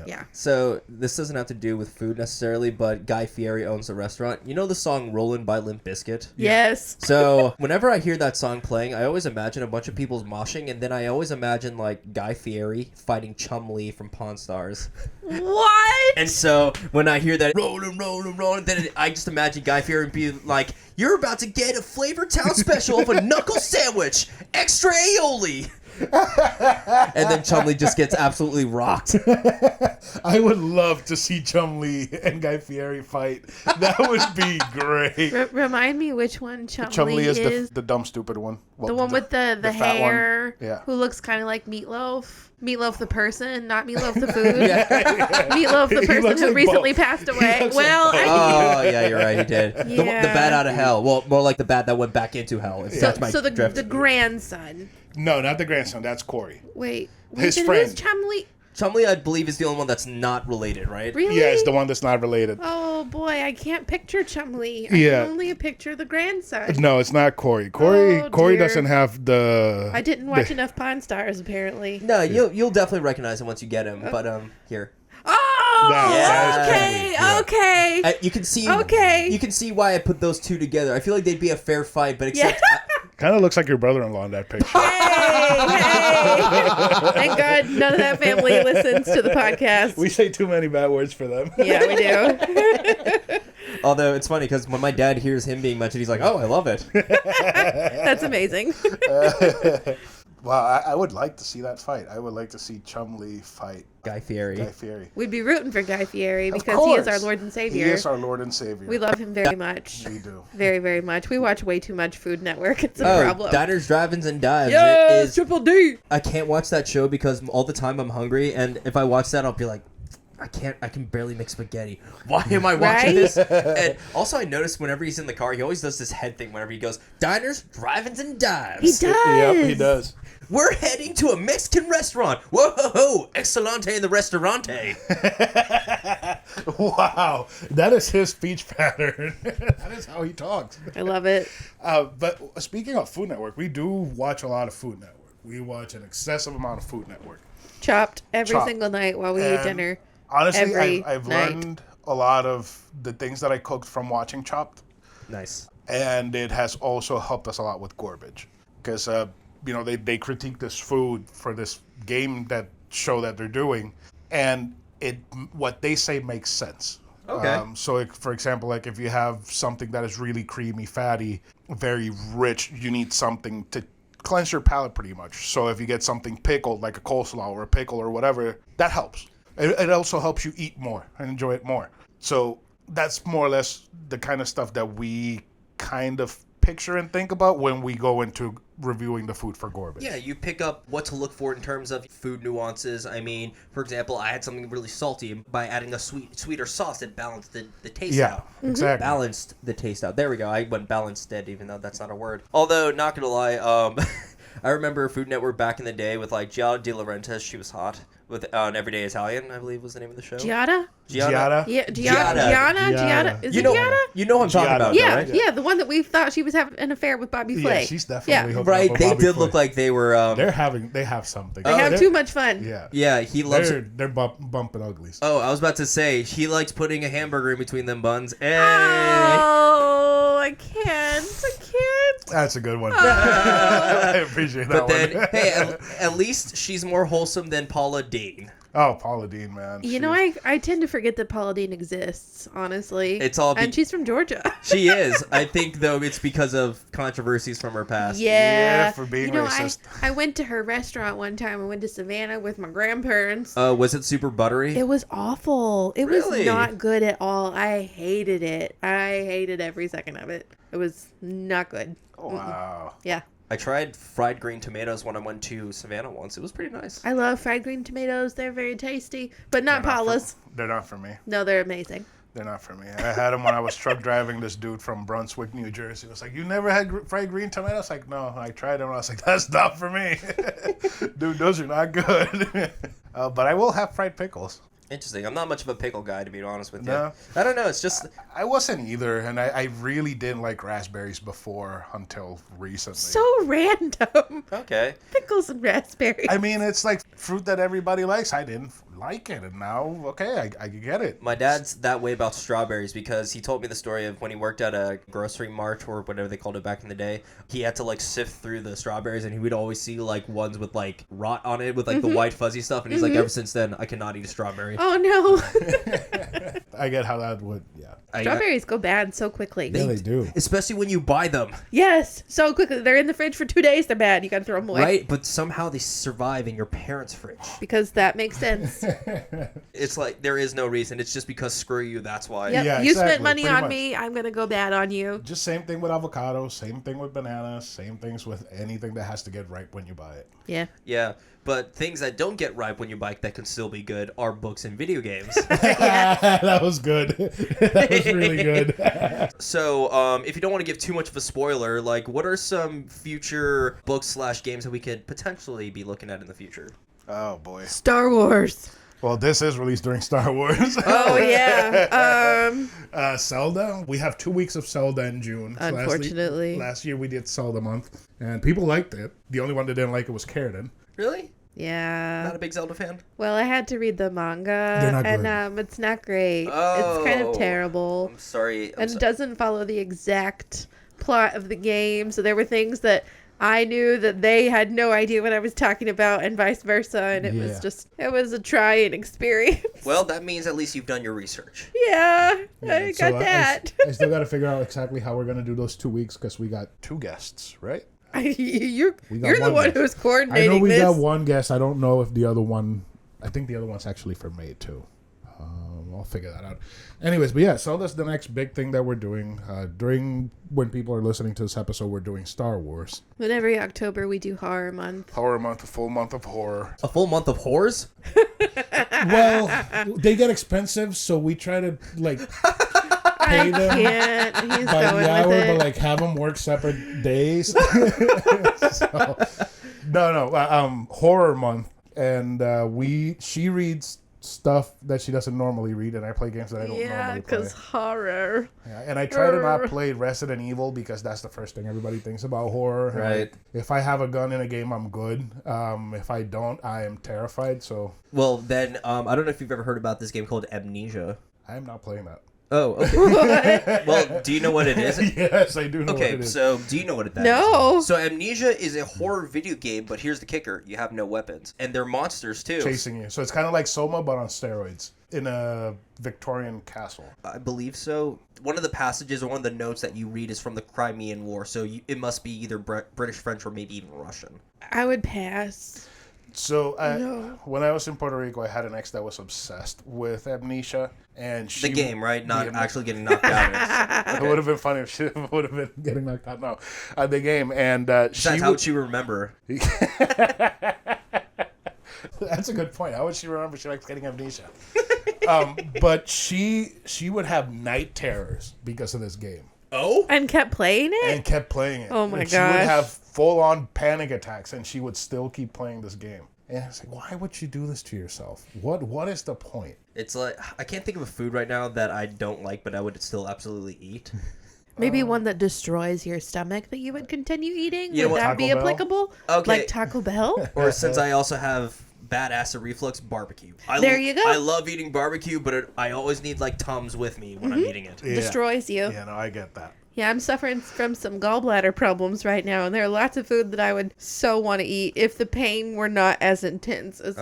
Speaker 3: Yeah.
Speaker 1: So this doesn't have to do with food necessarily, but Guy Fieri owns a restaurant. You know the song "Rollin' by Limp Bizkit"?
Speaker 3: Yes.
Speaker 1: So whenever I hear that song playing, I always imagine a bunch of people's moshing, and then I always imagine like Guy Fieri fighting Chum Lee from Pawn Stars.
Speaker 3: What?
Speaker 1: And so when I hear that rolling, then I just imagine Guy Fieri be like, "You're about to get a Flavor Town special of a knuckle sandwich, extra aioli." And then Chum Lee just gets absolutely rocked.
Speaker 2: I would love to see Chum Lee and Guy Fieri fight. That would be great.
Speaker 3: Remind me which one Chum
Speaker 2: Lee
Speaker 3: is.
Speaker 2: is the dumb, stupid one. Well,
Speaker 3: The one with the
Speaker 2: fat
Speaker 3: hair,
Speaker 2: one. Yeah.
Speaker 3: who looks kind of like Meatloaf. Meatloaf the person, not Meatloaf the food.
Speaker 1: Yeah.
Speaker 3: Meatloaf the
Speaker 2: He
Speaker 3: person
Speaker 2: looks
Speaker 3: who
Speaker 2: like
Speaker 3: recently
Speaker 2: both.
Speaker 3: passed away.
Speaker 2: looks
Speaker 3: Well,
Speaker 2: like
Speaker 1: Oh, yeah, you're right. He did. The
Speaker 3: Yeah.
Speaker 1: bat out of hell. Well, more like the bat that went back into hell. If that's my
Speaker 3: so the
Speaker 1: drift.
Speaker 3: grandson.
Speaker 2: No, not the grandson. That's Corey.
Speaker 3: Wait,
Speaker 2: His
Speaker 3: then
Speaker 2: friend.
Speaker 3: who's Chum Lee?
Speaker 1: Chum Lee, I believe, is the only one that's not related, right?
Speaker 3: Really?
Speaker 2: Yeah, it's the one that's not related.
Speaker 3: Oh boy, I can't picture Chum Lee. I
Speaker 2: Yeah.
Speaker 3: can only picture the grandson.
Speaker 2: No, it's not Corey. Corey
Speaker 3: Oh,
Speaker 2: Corey
Speaker 3: dear.
Speaker 2: doesn't have the.
Speaker 3: I didn't watch enough Pawn Stars, apparently.
Speaker 1: No, you'll definitely recognize him once you get him. But here,
Speaker 3: Oh,
Speaker 2: That
Speaker 1: is
Speaker 3: okay,
Speaker 2: Chum Lee, yeah.
Speaker 3: okay.
Speaker 1: you can see.
Speaker 3: Okay.
Speaker 1: You can see why I put those two together. I feel like they'd be a fair fight, but except
Speaker 2: Kind of looks like your brother-in-law in that picture.
Speaker 3: Hey! Thank God none of that family listens to the podcast.
Speaker 2: We say too many bad words for them.
Speaker 3: Yeah, we do.
Speaker 1: although it's funny because when my dad hears him being mentioned, he's like, "Oh, I love it."
Speaker 3: That's amazing.
Speaker 2: Well, I would like to see that fight. I would like to see Chum Lee fight
Speaker 1: Guy Fieri.
Speaker 2: Guy Fieri.
Speaker 3: We'd be rooting for Guy Fieri
Speaker 2: Of
Speaker 3: because he is our
Speaker 2: course.
Speaker 3: Lord and Savior.
Speaker 2: He is our Lord and Savior.
Speaker 3: We love him very much.
Speaker 2: We do.
Speaker 3: Very, very much. We watch way too much Food Network. It's a
Speaker 1: Oh,
Speaker 3: problem.
Speaker 1: Diners, Drive-ins, and Dives.
Speaker 3: Yes,
Speaker 1: It is,
Speaker 3: Triple D.
Speaker 1: I can't watch that show because all the time I'm hungry, and if I watch that, I'll be like, I can barely make spaghetti. Why am I watching
Speaker 3: Right?
Speaker 1: this? And also, I noticed whenever he's in the car, he always does this head thing whenever he goes, Diners, Drive-ins, and Dives.
Speaker 3: He does.
Speaker 2: Yep, he does.
Speaker 1: We're heading to a Mexican restaurant. Whoa, ho, ho, excelente in the restaurante.
Speaker 2: Wow, that is his speech pattern. That is how he talks.
Speaker 3: I love it.
Speaker 2: But speaking of Food Network, we do watch a lot of Food Network. We watch an excessive amount of Food Network.
Speaker 3: Chopped every
Speaker 2: Chopped.
Speaker 3: single night while we eat
Speaker 2: And
Speaker 3: dinner.
Speaker 2: Honestly,
Speaker 3: Every
Speaker 2: I've
Speaker 3: night.
Speaker 2: learned a lot of the things that I cooked from watching Chopped,
Speaker 1: Nice.
Speaker 2: and it has also helped us a lot with Gorbage, because they critique this food for this game show that they're doing, and what they say makes sense.
Speaker 1: Okay.
Speaker 2: For example, like if you have something that is really creamy, fatty, very rich, you need something to cleanse your palate pretty much. So if you get something pickled, like a coleslaw or a pickle or whatever, that helps. It also helps you eat more and enjoy it more. So that's more or less the kind of stuff that we kind of picture and think about when we go into reviewing the food for Gorbage.
Speaker 1: Yeah, you pick up what to look for in terms of food nuances. I mean, for example, I had something really salty. By adding a sweeter sauce, it balanced the taste out.
Speaker 2: Exactly.
Speaker 1: Balanced the taste out. There we go. I went balanced dead, even though that's not a word. Although, not gonna lie, I remember Food Network back in the day with like Giada De Laurentiis. She was hot. With Everyday Italian, I believe was the name of the show.
Speaker 3: Giada?
Speaker 2: Giada?
Speaker 3: Yeah,
Speaker 1: Giada.
Speaker 3: Giada? Is
Speaker 1: You
Speaker 3: it
Speaker 1: know,
Speaker 3: Giada?
Speaker 1: you know what I'm talking
Speaker 2: Giada.
Speaker 1: about,
Speaker 3: Yeah,
Speaker 1: though, right?
Speaker 3: yeah, the one that we thought she was having an affair with Bobby Flay.
Speaker 2: Yeah, she's definitely hooking
Speaker 1: Right,
Speaker 2: up with
Speaker 1: they
Speaker 2: Bobby
Speaker 1: did
Speaker 2: Flay.
Speaker 1: look like they were.
Speaker 2: They have something.
Speaker 3: They have too much fun.
Speaker 2: Yeah.
Speaker 1: Yeah, he loves.
Speaker 2: They're bumping uglies.
Speaker 1: Oh, I was about to say he likes putting a hamburger in between them buns. Hey.
Speaker 3: Oh, I can't.
Speaker 2: That's a good one. I appreciate that
Speaker 1: But then,
Speaker 2: one.
Speaker 1: hey, at least she's more wholesome than Paula Deen.
Speaker 2: Oh, Paula Deen, man.
Speaker 3: You know, I tend to forget that Paula Deen exists, honestly.
Speaker 1: It's all
Speaker 3: and she's from Georgia.
Speaker 1: She is. I think, though, it's because of controversies from her past.
Speaker 3: Yeah.
Speaker 2: for being
Speaker 3: you know,
Speaker 2: racist.
Speaker 3: I went to her restaurant one time. I went to Savannah with my grandparents.
Speaker 1: Was it super buttery?
Speaker 3: It was awful. It
Speaker 1: Really?
Speaker 3: was not good at all. I hated it. I hated every second of it. It was not good.
Speaker 2: Wow.
Speaker 3: Yeah.
Speaker 1: I tried fried green tomatoes when I went to Savannah once. It was pretty nice.
Speaker 3: I love fried green tomatoes. They're very tasty, but not
Speaker 2: They're not
Speaker 3: Paula's.
Speaker 2: They're not for me.
Speaker 3: No, they're amazing.
Speaker 2: They're not for me. I had them when I was truck driving. This dude from Brunswick, New Jersey, was like, "You never had fried green tomatoes?" Like, no, I tried them. And I was like, "That's not for me, dude. Those are not good." But I will have fried pickles.
Speaker 1: Interesting. I'm not much of a pickle guy, to be honest with you.
Speaker 2: No.
Speaker 1: I don't know. It's just...
Speaker 2: I wasn't either, and I really didn't like raspberries before until recently.
Speaker 3: So random.
Speaker 1: Okay.
Speaker 3: Pickles and raspberries.
Speaker 2: I mean, it's like fruit that everybody likes. I didn't like it, and now, okay, I get it.
Speaker 1: My dad's that way about strawberries because he told me the story of when he worked at a grocery mart or whatever they called it back in the day. He had to like sift through the strawberries and he would always see like ones with like rot on it with like the white fuzzy stuff. And he's like, ever since then, I cannot eat a strawberry.
Speaker 3: Oh no.
Speaker 2: I get how that would, yeah.
Speaker 3: Strawberries go bad so quickly.
Speaker 4: Yeah, they do.
Speaker 1: Especially when you buy them.
Speaker 3: Yes, so quickly. They're in the fridge for 2 days. They're bad. You gotta throw them away.
Speaker 1: Right? But somehow they survive in your parents' fridge.
Speaker 3: Because that makes sense.
Speaker 1: It's like there is no reason. It's just because screw you, that's why.
Speaker 3: Yep.
Speaker 2: Yeah,
Speaker 3: You spent
Speaker 2: exactly,
Speaker 3: money
Speaker 2: pretty
Speaker 3: on
Speaker 2: much.
Speaker 3: me. I'm gonna go bad on you.
Speaker 2: Just same thing with avocados, same thing with bananas, same things with anything that has to get ripe when you buy it.
Speaker 3: Yeah.
Speaker 1: Yeah. But things that don't get ripe when you buy that can still be good are books and video games.
Speaker 4: That was good. That was really good.
Speaker 1: So, if you don't want to give too much of a spoiler, like, what are some future books/games that we could potentially be looking at in the future?
Speaker 2: Oh boy.
Speaker 3: Star Wars.
Speaker 2: Well, this is released during Star Wars.
Speaker 3: Oh yeah.
Speaker 2: Zelda. We have 2 weeks of Zelda in June.
Speaker 3: Unfortunately.
Speaker 2: Last year we did Zelda month, and people liked it. The only one that didn't like it was Karradyne.
Speaker 1: Really?
Speaker 3: Yeah.
Speaker 1: Not a big Zelda fan?
Speaker 3: Well, I had to read the manga,
Speaker 4: They're not
Speaker 3: and
Speaker 4: good.
Speaker 3: it's not great.
Speaker 1: Oh.
Speaker 3: It's kind of terrible,
Speaker 1: I'm sorry.
Speaker 3: and it doesn't follow the exact plot of the game. So there were things that I knew that they had no idea what I was talking about, and vice versa. And it was a trying experience.
Speaker 1: Well, that means at least you've done your research.
Speaker 3: Yeah, I
Speaker 4: So
Speaker 3: got that.
Speaker 4: I still got to figure out exactly how we're going to do those 2 weeks because we got...
Speaker 2: 2 guests, right?
Speaker 3: You're
Speaker 4: We got
Speaker 3: the
Speaker 4: one
Speaker 3: one
Speaker 4: guest.
Speaker 3: who's
Speaker 4: I
Speaker 3: coordinating
Speaker 4: know we
Speaker 3: this.
Speaker 4: got one guest. I don't know if the other one... I think the other one's actually for May, too. I'll figure that out. Anyways, but yeah, so that's the next big thing that we're doing. During when people are listening to this episode, we're doing Star Wars.
Speaker 3: But every October we do horror month.
Speaker 2: Horror month, a full month of horror.
Speaker 1: A full month of whores?
Speaker 4: Well, they get expensive, so we try to, like, pay them
Speaker 3: Can't. He's
Speaker 4: by
Speaker 3: going
Speaker 4: the hour,
Speaker 3: with
Speaker 4: but,
Speaker 3: it.
Speaker 4: like, have them work separate days. So, no, horror month. And she reads stuff that she doesn't normally read, and I play games that I don't
Speaker 3: Yeah,
Speaker 4: normally play.
Speaker 3: because horror.
Speaker 2: Yeah, and I try to not play Resident Evil because that's the first thing everybody thinks about horror.
Speaker 1: Right.
Speaker 2: If I have a gun in a game, I'm good. If I don't, I am terrified. So
Speaker 1: Well, then, I don't know if you've ever heard about this game called Amnesia.
Speaker 2: I am not playing that.
Speaker 1: Oh, okay. Well, do you know what it is?
Speaker 2: Yes, I do know what
Speaker 1: Okay,
Speaker 2: it is.
Speaker 1: so do you know what that is?
Speaker 3: No.
Speaker 1: So Amnesia is a horror video game, but here's the kicker. You have no weapons. And they're monsters, too.
Speaker 2: Chasing you. So it's kind of like Soma, but on steroids in a Victorian castle.
Speaker 1: I believe so. One of the passages or one of the notes that you read is from the Crimean War, so it must be either British, French, or maybe even Russian.
Speaker 3: I would pass.
Speaker 2: So
Speaker 3: No.
Speaker 2: when I was in Puerto Rico, I had an ex that was obsessed with Amnesia, and she
Speaker 1: The game, right? Not
Speaker 2: the-
Speaker 1: actually getting knocked out.
Speaker 2: It would have been funny if she would have been getting knocked out. No, the game, and
Speaker 1: That's
Speaker 2: she
Speaker 1: how
Speaker 2: would.
Speaker 1: would you remember.
Speaker 2: That's a good point. How would she remember she likes getting amnesia? But she would have night terrors because of this game,
Speaker 1: Oh?
Speaker 3: And kept playing it?
Speaker 2: and kept playing it.
Speaker 3: Oh my
Speaker 2: and She would
Speaker 3: gosh.
Speaker 2: have full-on panic attacks, and she would still keep playing this game. And I was like, why would you do this to yourself? What is the point?
Speaker 1: It's like, I can't think of a food right now that I don't like, but I would still absolutely eat.
Speaker 3: Maybe one that destroys your stomach that you would continue eating?
Speaker 1: You know
Speaker 3: Would
Speaker 1: what?
Speaker 3: that be
Speaker 2: Taco Bell?
Speaker 3: applicable?
Speaker 1: Okay.
Speaker 3: Like Taco Bell?
Speaker 1: Or since I also have bad acid reflux, barbecue.
Speaker 3: There you go.
Speaker 1: I love eating barbecue, but I always need like Tums with me when I'm eating it.
Speaker 2: Yeah.
Speaker 3: Destroys you.
Speaker 2: Yeah, no, I get that.
Speaker 3: Yeah, I'm suffering from some gallbladder problems right now, and there are lots of food that I would so want to eat if the pain were not as intense as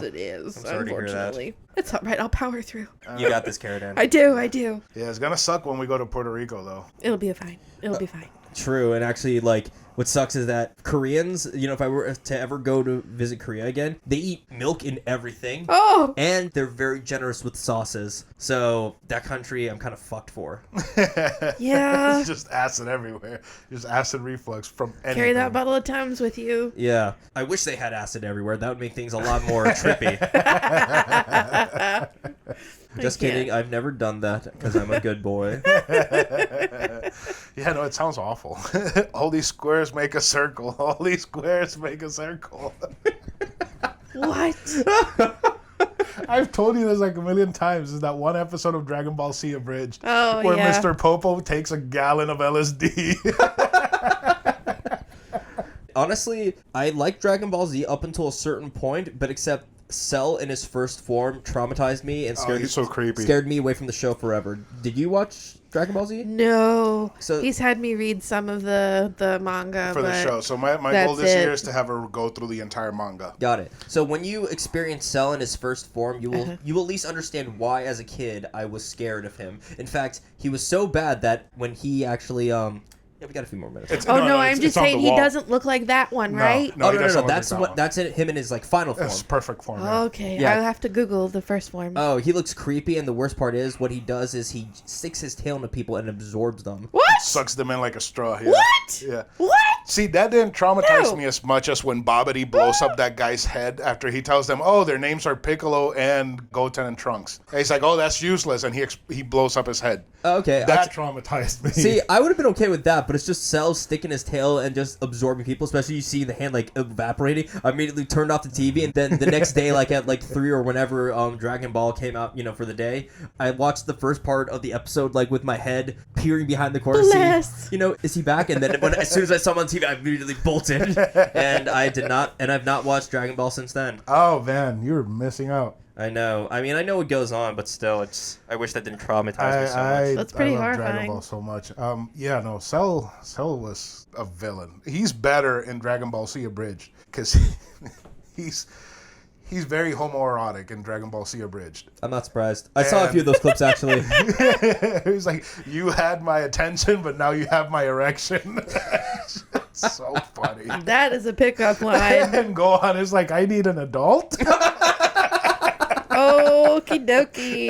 Speaker 3: it is,
Speaker 1: I'm sorry to hear that.
Speaker 3: unfortunately. It's all right. I'll power through.
Speaker 1: You got this, Karradyne.
Speaker 3: I do.
Speaker 2: Yeah, it's gonna suck when we go to Puerto Rico, though.
Speaker 3: It'll be fine. It'll be fine.
Speaker 1: True, and actually, like, what sucks is that Koreans, you know, if I were to ever go to visit Korea again, they eat milk in everything.
Speaker 3: Oh!
Speaker 1: And they're very generous with sauces. So, that country I'm kind of fucked for.
Speaker 3: Yeah.
Speaker 2: It's just acid everywhere. Just acid reflux from anything.
Speaker 3: Carry that bottle of Tums with you.
Speaker 1: Yeah. I wish they had acid everywhere. That would make things a lot more trippy. Just kidding. I've never done that because I'm a good boy.
Speaker 2: Yeah, no, it sounds awful. All these squares make a circle. All these squares make a circle.
Speaker 3: What?
Speaker 2: I've told you this like a million times. Is that one episode of Dragon Ball Z Abridged
Speaker 3: Oh,
Speaker 2: where
Speaker 3: yeah.
Speaker 2: Mr. Popo takes a gallon of LSD?
Speaker 1: Honestly, I like Dragon Ball Z up until a certain point, but except Cell in his first form traumatized me and
Speaker 2: he's so creepy.
Speaker 1: scared me away from the show forever. Did you watch Dragon Ball Z?
Speaker 3: No.
Speaker 1: So
Speaker 3: He's had me read some of the manga
Speaker 2: For the show. So my goal this year is to have her go through the entire manga.
Speaker 1: got it. So when you experience Cell in his first form, you will at least understand why, as a kid, I was scared of him. In fact, he was so bad that when he actually yeah, we got a few more minutes.
Speaker 3: I'm just saying he doesn't look like that one, right?
Speaker 2: No,
Speaker 1: No. That's him in his like final form.
Speaker 2: That's perfect form. Yeah.
Speaker 3: Okay,
Speaker 1: Yeah.
Speaker 3: I'll have to Google the first form.
Speaker 1: Oh, he looks creepy, and the worst part is what he does is he sticks his tail into people and absorbs them.
Speaker 3: What?
Speaker 2: Sucks them in like a straw. Yeah.
Speaker 3: What?
Speaker 2: Yeah.
Speaker 3: What?
Speaker 2: See, that didn't traumatize
Speaker 3: No.
Speaker 2: me as much as when Babidi blows up that guy's head after he tells them, oh, their names are Piccolo and Goten and Trunks. And he's like, oh, that's useless, and he blows up his head.
Speaker 1: Oh, okay.
Speaker 4: That traumatized me.
Speaker 1: See, I would have been okay with that, but it's just Cell sticking his tail and just absorbing people, especially you see the hand like evaporating. I immediately turned off the TV, and then the next day, like at like 3 or whenever Dragon Ball came out, for the day, I watched the first part of the episode like with my head peering behind the corner to see, is he back? And then as soon as I saw him on TV, I immediately bolted, and I've not watched Dragon Ball since then.
Speaker 4: Oh man, you're missing out.
Speaker 1: I know. I mean, I know what goes on, but still, I wish that didn't traumatize me so much.
Speaker 3: That's pretty
Speaker 4: I love
Speaker 3: horrifying.
Speaker 4: Dragon Ball so much. Cell was a villain. He's better in Dragon Ball Z Abridged because he's very homoerotic in Dragon Ball Z Abridged.
Speaker 1: I'm not surprised. I saw a few of those clips actually.
Speaker 4: He's like, you had my attention, but now you have my erection. It's so funny.
Speaker 3: That is a pickup line.
Speaker 4: And Gohan is like, I need an adult.
Speaker 3: Okie dokie.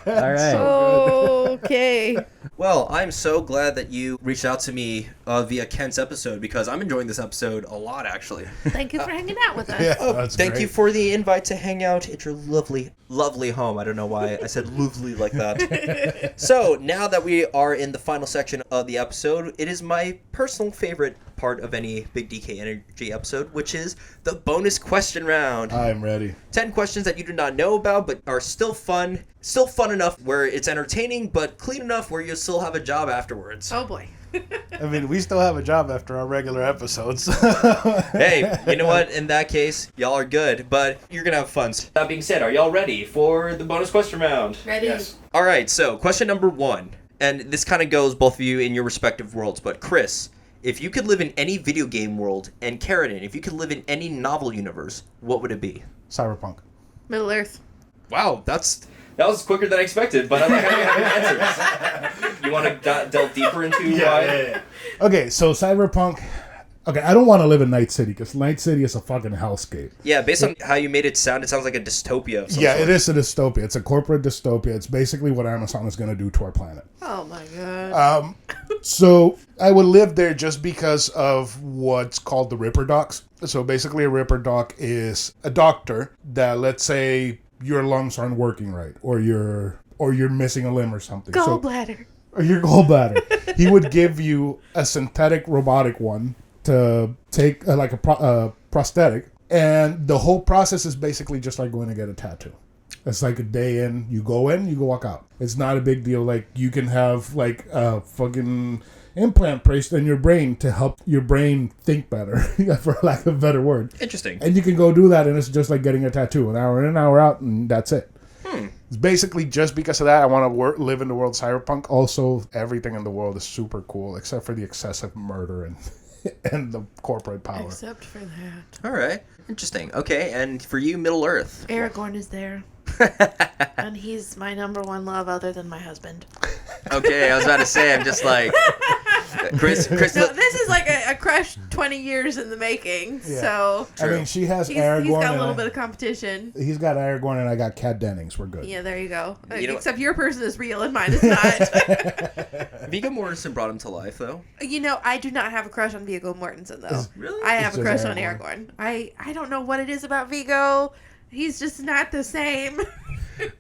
Speaker 1: All right.
Speaker 3: Okay.
Speaker 1: Well, I'm so glad that you reached out to me via Kent's episode because I'm enjoying this episode a lot, actually.
Speaker 3: Thank you for hanging out with us.
Speaker 4: Yeah,
Speaker 1: Oh,
Speaker 4: that's
Speaker 1: thank
Speaker 4: great.
Speaker 1: you for the invite to hang out at your lovely, lovely home. I don't know why I said lovely like that. So, now that we are in the final section of the episode, it is my personal favorite part of any Big DK Energy episode, which is the bonus question round.
Speaker 4: I'm ready.
Speaker 1: 10 questions that you do not know about, but are still fun enough where it's entertaining, but clean enough where you'll still have a job afterwards.
Speaker 3: Oh boy.
Speaker 4: I mean, we still have a job after our regular episodes.
Speaker 1: Hey, you know what? In that case, y'all are good, but you're gonna have fun. That being said, are y'all ready for the bonus question round?
Speaker 3: Ready?
Speaker 4: Yes.
Speaker 1: All right, so question number 1, and this kind of goes both of you in your respective worlds, but Chris, if you could live in any video game world, and Karradyne, if you could live in any novel universe, what would it be?
Speaker 4: Cyberpunk.
Speaker 3: Middle Earth.
Speaker 1: Wow, that was quicker than I expected, but I like how you have your answers. You want to delve deeper into why?
Speaker 4: Yeah. Okay, so Cyberpunk. Okay, I don't want to live in Night City because Night City is a fucking hellscape.
Speaker 1: Yeah, based on how you made it sound like a dystopia of some
Speaker 4: Yeah,
Speaker 1: sort.
Speaker 4: it is a dystopia. It's a corporate dystopia. It's basically what Amazon is going to do to our planet.
Speaker 3: Oh my god.
Speaker 4: So I would live there just because of what's called the Ripper Docs. So basically, a Ripper Doc is a doctor that, let's say, your lungs aren't working right, or you're missing a limb or something.
Speaker 3: Gallbladder.
Speaker 4: Or your gallbladder. He would give you a synthetic robotic one to take like a prosthetic, and the whole process is basically just like going to get a tattoo. It's like a day in, you go walk out. It's not a big deal. Like you can have like a fucking implant placed in your brain to help your brain think better, for lack of a better word.
Speaker 1: Interesting.
Speaker 4: And you can go do that, and it's just like getting a tattoo, an hour in, an hour out, and that's it. It's basically just because of that I want to live in the world Cyberpunk. Also, everything in the world is super cool except for the excessive murder and and the corporate power.
Speaker 3: Except for that.
Speaker 1: All right. Interesting. Okay, and for you, Middle Earth.
Speaker 3: Aragorn is there. And he's my number one love other than my husband.
Speaker 1: Okay, I was about to say, I'm just like... Chris...
Speaker 3: No, this is like a crush 20 years in the making.
Speaker 4: Yeah.
Speaker 3: So
Speaker 4: I mean, she has
Speaker 3: he's
Speaker 4: Aragorn.
Speaker 3: got a
Speaker 4: and
Speaker 3: little bit of competition.
Speaker 4: He's got Aragorn, and I got Kat Dennings. We're good.
Speaker 3: Yeah, there you go.
Speaker 1: You know-
Speaker 3: Except your person is real and mine is not.
Speaker 1: Viggo Mortensen brought him to life, though.
Speaker 3: I do not have a crush on Viggo Mortensen, though.
Speaker 1: Really?
Speaker 3: I have
Speaker 4: It's
Speaker 3: a
Speaker 4: just
Speaker 3: crush on
Speaker 4: Aragorn.
Speaker 3: Aragorn. I don't know what it is about Viggo. He's just not the same.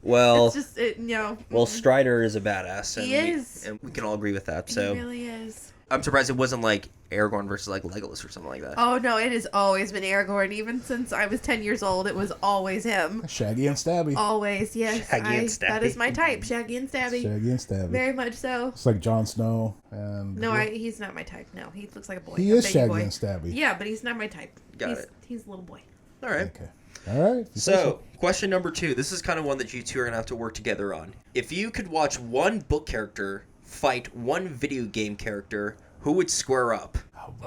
Speaker 1: Well...
Speaker 3: It's just,
Speaker 1: Well, Strider is a badass. And
Speaker 3: He is.
Speaker 1: And we can all agree with that,
Speaker 3: He
Speaker 1: so...
Speaker 3: really is.
Speaker 1: I'm surprised it wasn't like Aragorn versus like Legolas or something like that.
Speaker 3: Oh, no, it has always been Aragorn. Even since I was 10 years old, it was always him.
Speaker 4: Shaggy and Stabby.
Speaker 3: Always, yes.
Speaker 1: Shaggy and
Speaker 3: That
Speaker 1: Stabby.
Speaker 3: is my type, Shaggy and Stabby.
Speaker 4: Shaggy and Stabby.
Speaker 3: Very much so.
Speaker 4: It's like Jon Snow and.
Speaker 3: No, he's not my type. No, he looks like a boy.
Speaker 4: He
Speaker 3: a
Speaker 4: is
Speaker 3: baby
Speaker 4: Shaggy
Speaker 3: boy.
Speaker 4: and Stabby.
Speaker 3: Yeah, but he's not my type.
Speaker 1: Got it.
Speaker 3: He's a little boy.
Speaker 1: All right.
Speaker 4: Okay. All right.
Speaker 1: So, question number 2. This is kind of one that you two are going to have to work together on. If you could watch one book character fight one video game character, who would square up?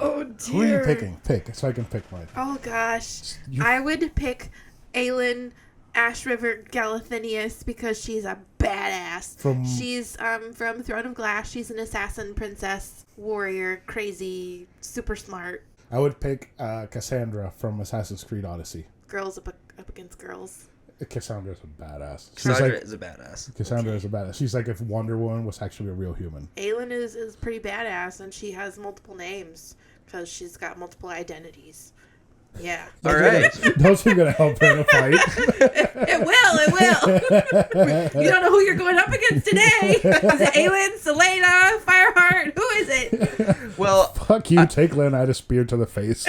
Speaker 3: Oh, dear.
Speaker 4: Who are you picking? Pick, so I can pick mine.
Speaker 3: Oh, gosh. I would pick Aelin Ash River Galathinius because she's a badass. She's from Throne of Glass. She's an assassin, princess, warrior, crazy, super smart.
Speaker 4: I would pick Cassandra from Assassin's Creed Odyssey.
Speaker 3: Girls up against girls.
Speaker 4: Cassandra's a badass.
Speaker 1: Cassandra is a badass.
Speaker 4: Cassandra is a badass. She's like if Wonder Woman was actually a real human.
Speaker 3: Aelin is pretty badass, and she has multiple names because she's got multiple identities. Yeah.
Speaker 1: All right.
Speaker 4: Those are going to help her in a fight.
Speaker 3: It will. You don't know who you're going up against today. Is it Aelin, Selena, Fireheart? Who is it?
Speaker 1: Well,
Speaker 4: fuck you. Take Leonidas spear to the face.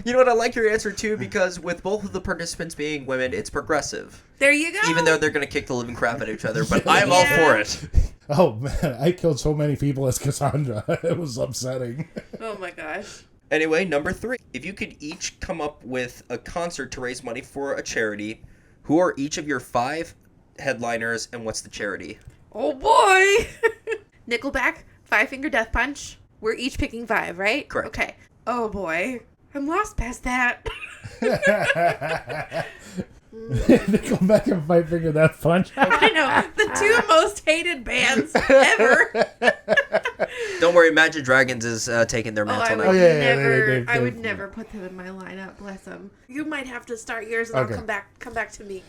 Speaker 1: you know what? I like your answer too because with both of the participants being women, it's progressive.
Speaker 3: There you go.
Speaker 1: Even though they're going to kick the living crap out of each other, but I'm all for it.
Speaker 4: Oh man, I killed so many people as Cassandra. It was upsetting.
Speaker 3: Oh my gosh.
Speaker 1: Anyway, number 3. If you could each come up with a concert to raise money for a charity, who are each of your 5 headliners and what's the charity?
Speaker 3: Oh boy. Nickelback, Five Finger Death Punch. We're each picking 5, right?
Speaker 1: Correct.
Speaker 3: Okay. Oh boy. I'm lost past that.
Speaker 4: Nickelback and Five Finger Death Punch.
Speaker 3: I know. The 2 most hated bands ever.
Speaker 1: Don't worry, Imagine Dragons is taking their mantle now.
Speaker 3: I would never put them in my lineup. Bless them. You might have to start yours, and
Speaker 4: Okay.
Speaker 3: I'll come back to me.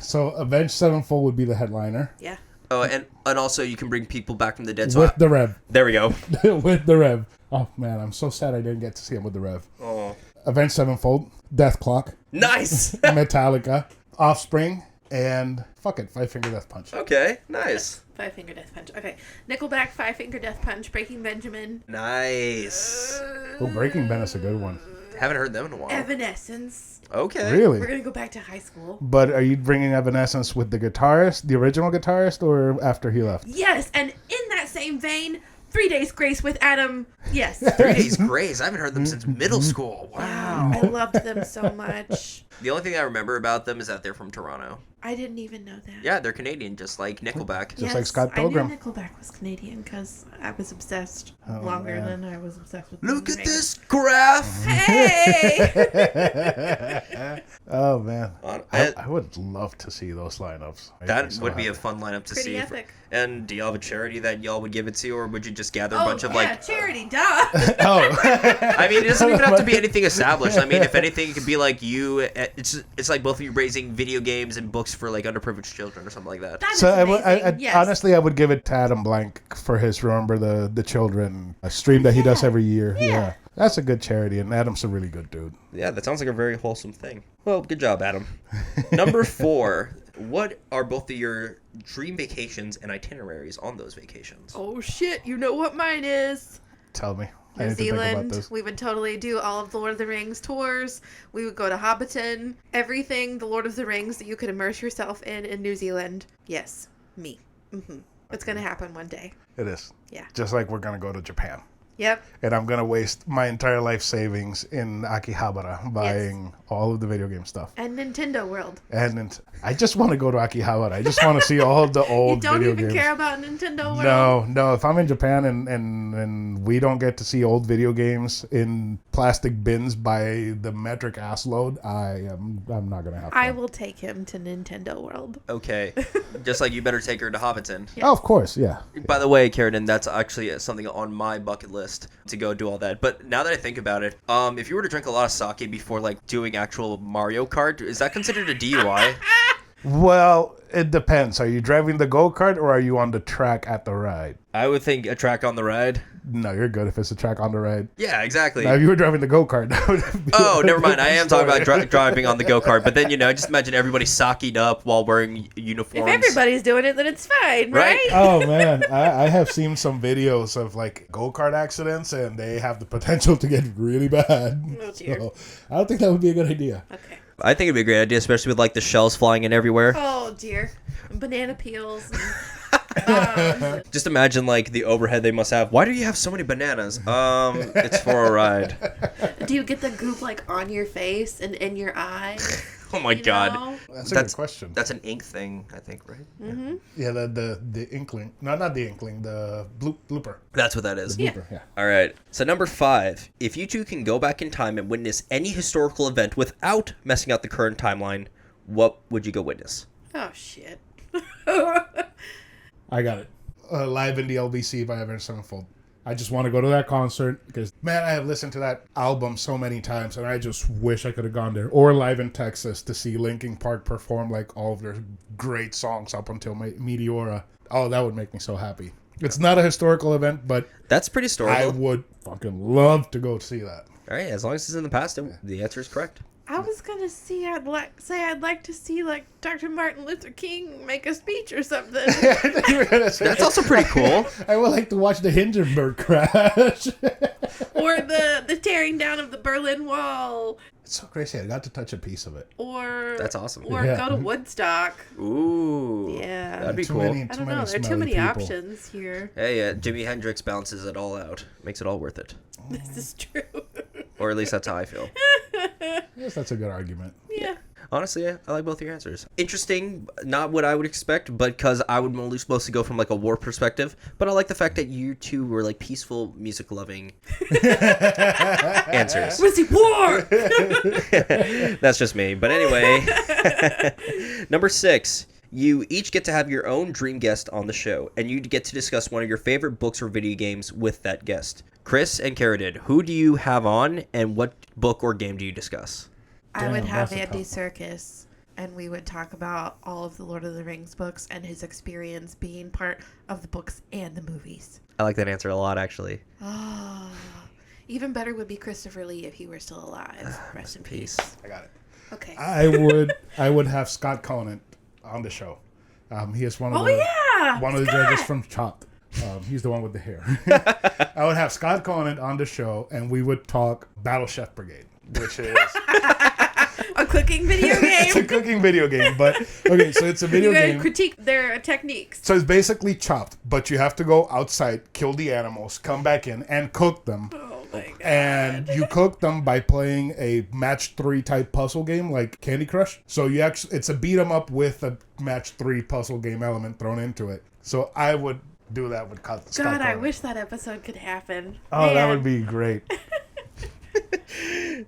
Speaker 4: So Avenged Sevenfold would be the headliner.
Speaker 3: Yeah.
Speaker 1: Oh, and also you can bring people back from the dead.
Speaker 4: With the Rev.
Speaker 1: There we go.
Speaker 4: With the Rev. Oh man, I'm so sad I didn't get to see him with the Rev.
Speaker 1: Oh,
Speaker 4: Avenged Sevenfold, Death Clock,
Speaker 1: nice.
Speaker 4: Metallica, Offspring, and fuck it, Five Finger Death Punch.
Speaker 1: Okay, nice.
Speaker 3: Five Finger Death Punch. Okay. Nickelback, Five Finger Death Punch, Breaking Benjamin.
Speaker 1: Nice.
Speaker 4: Oh, Breaking Ben is a good one.
Speaker 1: Haven't heard them in a while.
Speaker 3: Evanescence.
Speaker 1: Okay.
Speaker 4: Really?
Speaker 3: We're going to go back to high school.
Speaker 4: But are you bringing Evanescence with the guitarist, the original guitarist, or after he left?
Speaker 3: Yes, and in that same vein, 3 Days Grace with Adam. Yes.
Speaker 1: 3 Days Grace. I haven't heard them since middle school. Wow.
Speaker 3: I loved them so much.
Speaker 1: The only thing I remember about them is that they're from Toronto.
Speaker 3: I didn't even know that.
Speaker 1: Yeah, they're Canadian, just like Nickelback.
Speaker 4: Just like Scott Pilgrim.
Speaker 3: I knew Nickelback was Canadian because I was obsessed
Speaker 4: man.
Speaker 3: than I was obsessed with
Speaker 1: Look
Speaker 3: them.
Speaker 1: at this graph.
Speaker 3: Hey!
Speaker 4: Oh man,
Speaker 1: I-
Speaker 4: I would love to see those lineups.
Speaker 1: That would be a fun lineup to
Speaker 3: Pretty
Speaker 1: see.
Speaker 3: epic.
Speaker 1: And do y'all have a charity that y'all would give it to, or would you just gather a bunch of
Speaker 3: charity, duh.
Speaker 4: Oh,
Speaker 1: I mean, it doesn't even have to be anything established. I mean, if anything, it could be like you. It's like both of you raising video games and books for like underprivileged children or something like that.
Speaker 3: That
Speaker 4: so
Speaker 3: is amazing.
Speaker 4: I
Speaker 3: Yes.
Speaker 4: honestly, I would give it to Adam Blank for his Remember the Children stream that he does every year. Yeah, that's a good charity, and Adam's a really good dude.
Speaker 1: Yeah, that sounds like a very wholesome thing. Well, good job, Adam. Number 4. What are both of your dream vacations and itineraries on those vacations?
Speaker 3: Oh shit! You know what mine is.
Speaker 4: Tell me. I
Speaker 3: New
Speaker 4: need to think about
Speaker 3: Zealand.
Speaker 4: this.
Speaker 3: We would totally do all of the Lord of the Rings tours. We would go to Hobbiton. Everything the Lord of the Rings that you could immerse yourself in New Zealand. Yes, me. It's gonna happen one day.
Speaker 4: It is.
Speaker 3: Yeah.
Speaker 4: Just like we're gonna go to Japan.
Speaker 3: Yep.
Speaker 4: And I'm going to waste my entire life savings in Akihabara buying all of the video game stuff.
Speaker 3: And Nintendo World.
Speaker 4: And I just want to go to Akihabara. I just want to see all the old
Speaker 3: You don't
Speaker 4: video
Speaker 3: even
Speaker 4: games.
Speaker 3: care about Nintendo World?
Speaker 4: No. If I'm in Japan and we don't get to see old video games in plastic bins by the metric ass load, I'm not going to have fun.
Speaker 3: I will take him to Nintendo World.
Speaker 1: Okay. Just like you better take her to Hobbiton.
Speaker 3: Yeah.
Speaker 4: Oh, of course, yeah.
Speaker 1: By the way, Karradyne, that's actually something on my bucket list to go do all that. But now that I think about it, if you were to drink a lot of sake before like doing actual Mario Kart, is that considered a DUI?
Speaker 4: Well, it depends. Are you driving the go-kart or are you on the track at the ride?
Speaker 1: I would think a track on the ride.
Speaker 4: No, you're good if it's a track on the ride.
Speaker 1: Yeah, exactly.
Speaker 4: Now, if you were driving the go-kart, that would be
Speaker 1: Oh,
Speaker 4: a
Speaker 1: never mind. I am
Speaker 4: different
Speaker 1: talking about
Speaker 4: story.
Speaker 1: driving on the go-kart. But then, just imagine everybody sakied up while wearing uniforms.
Speaker 3: If everybody's doing it, then it's fine,
Speaker 1: Right.
Speaker 3: right?
Speaker 4: Oh man, I have seen some videos of like go-kart accidents and they have the potential to get really bad.
Speaker 3: Oh, dear.
Speaker 4: So I don't think that would be a good idea.
Speaker 3: Okay.
Speaker 1: I think it'd be a great idea, especially with like the shells flying in everywhere.
Speaker 3: Oh dear. And banana peels.
Speaker 1: Just imagine like the overhead they must have. Why do you have so many bananas? It's for a ride.
Speaker 3: Do you get the goop like on your face and in your eye?
Speaker 1: Oh my god.
Speaker 3: Know?
Speaker 4: That's a good question.
Speaker 1: That's an ink thing, I think, right?
Speaker 3: Mm-hmm.
Speaker 4: Yeah, the inkling. No, not the inkling. The blooper.
Speaker 1: That's what that is.
Speaker 3: Yeah.
Speaker 4: Blooper, yeah.
Speaker 1: All right. So number 5, if you two can go back in time and witness any historical event without messing up the current timeline, what would you go witness?
Speaker 3: Oh shit.
Speaker 4: I got it. Live in the LBC by Avenged Sevenfold. I just want to go to that concert because, man, I have listened to that album so many times, and I just wish I could have gone there. Or live in Texas to see Linkin Park perform like all of their great songs up until Meteora. Oh, that would make me so happy. It's not a historical event, but
Speaker 1: That's pretty historical.
Speaker 4: I would fucking love to go see that.
Speaker 1: All right, as long as it's in the past, the answer is correct.
Speaker 3: I was gonna I'd like to see like Dr. Martin Luther King make a speech or something.
Speaker 1: That's also pretty cool.
Speaker 4: I would like to watch the Hindenburg crash.
Speaker 3: Or the tearing down of the Berlin Wall.
Speaker 4: It's so crazy. I got to touch a piece of it.
Speaker 3: Or
Speaker 1: That's awesome.
Speaker 3: Or
Speaker 4: Yeah.
Speaker 3: go to Woodstock.
Speaker 1: Ooh.
Speaker 3: Yeah.
Speaker 1: That'd be
Speaker 4: Too
Speaker 1: cool.
Speaker 4: many-
Speaker 3: I don't know. There are too
Speaker 4: smelly
Speaker 3: many
Speaker 4: people.
Speaker 3: options here.
Speaker 1: Hey, Jimi Hendrix balances it all out. Makes it all worth it.
Speaker 3: This is true.
Speaker 1: Or at least that's how I feel.
Speaker 4: Yes, that's a good argument.
Speaker 3: Yeah.
Speaker 1: Honestly, I like both your answers. Interesting, not what I would expect, but because I would mostly go from like a war perspective. But I like the fact that you two were like peaceful, music-loving answers.
Speaker 3: Wizzy War!
Speaker 1: That's just me. But anyway, number 6. You each get to have your own dream guest on the show, and you get to discuss one of your favorite books or video games with that guest. Chris and Karradyne, who do you have on, and what book or game do you discuss?
Speaker 3: I would
Speaker 4: Damn,
Speaker 3: have
Speaker 4: that's a
Speaker 3: Andy
Speaker 4: tough one.
Speaker 3: Serkis, and we would talk about all of the Lord of the Rings books and his experience being part of the books and the movies.
Speaker 1: I like that answer a lot, actually.
Speaker 3: Oh, even better would be Christopher Lee if he were still alive. Rest in peace.
Speaker 4: I got it.
Speaker 3: Okay.
Speaker 4: I would have Scott Conant on the show. He is one of
Speaker 3: Oh,
Speaker 4: the
Speaker 3: yeah!
Speaker 4: one of the
Speaker 3: Scott!
Speaker 4: judges from Chopped. He's the one with the hair. I would have Scott Conant on the show, and we would talk Battle Chef Brigade, which is
Speaker 3: A cooking video
Speaker 4: it's a
Speaker 3: game.
Speaker 4: cooking video game. But okay, so it's a video
Speaker 3: You gotta
Speaker 4: game.
Speaker 3: critique their techniques.
Speaker 4: So it's basically Chopped, but you have to go outside, kill the animals, come back in, and cook them.
Speaker 3: Oh my god.
Speaker 4: And you cook them by playing a match 3 type puzzle game like Candy Crush. So you actually, it's a beat 'em up with a match 3 puzzle game element thrown into it. So I would do that with Scott
Speaker 3: God, I
Speaker 4: Conant.
Speaker 3: wish that episode could happen.
Speaker 4: Oh, that
Speaker 3: Man.
Speaker 4: would be great.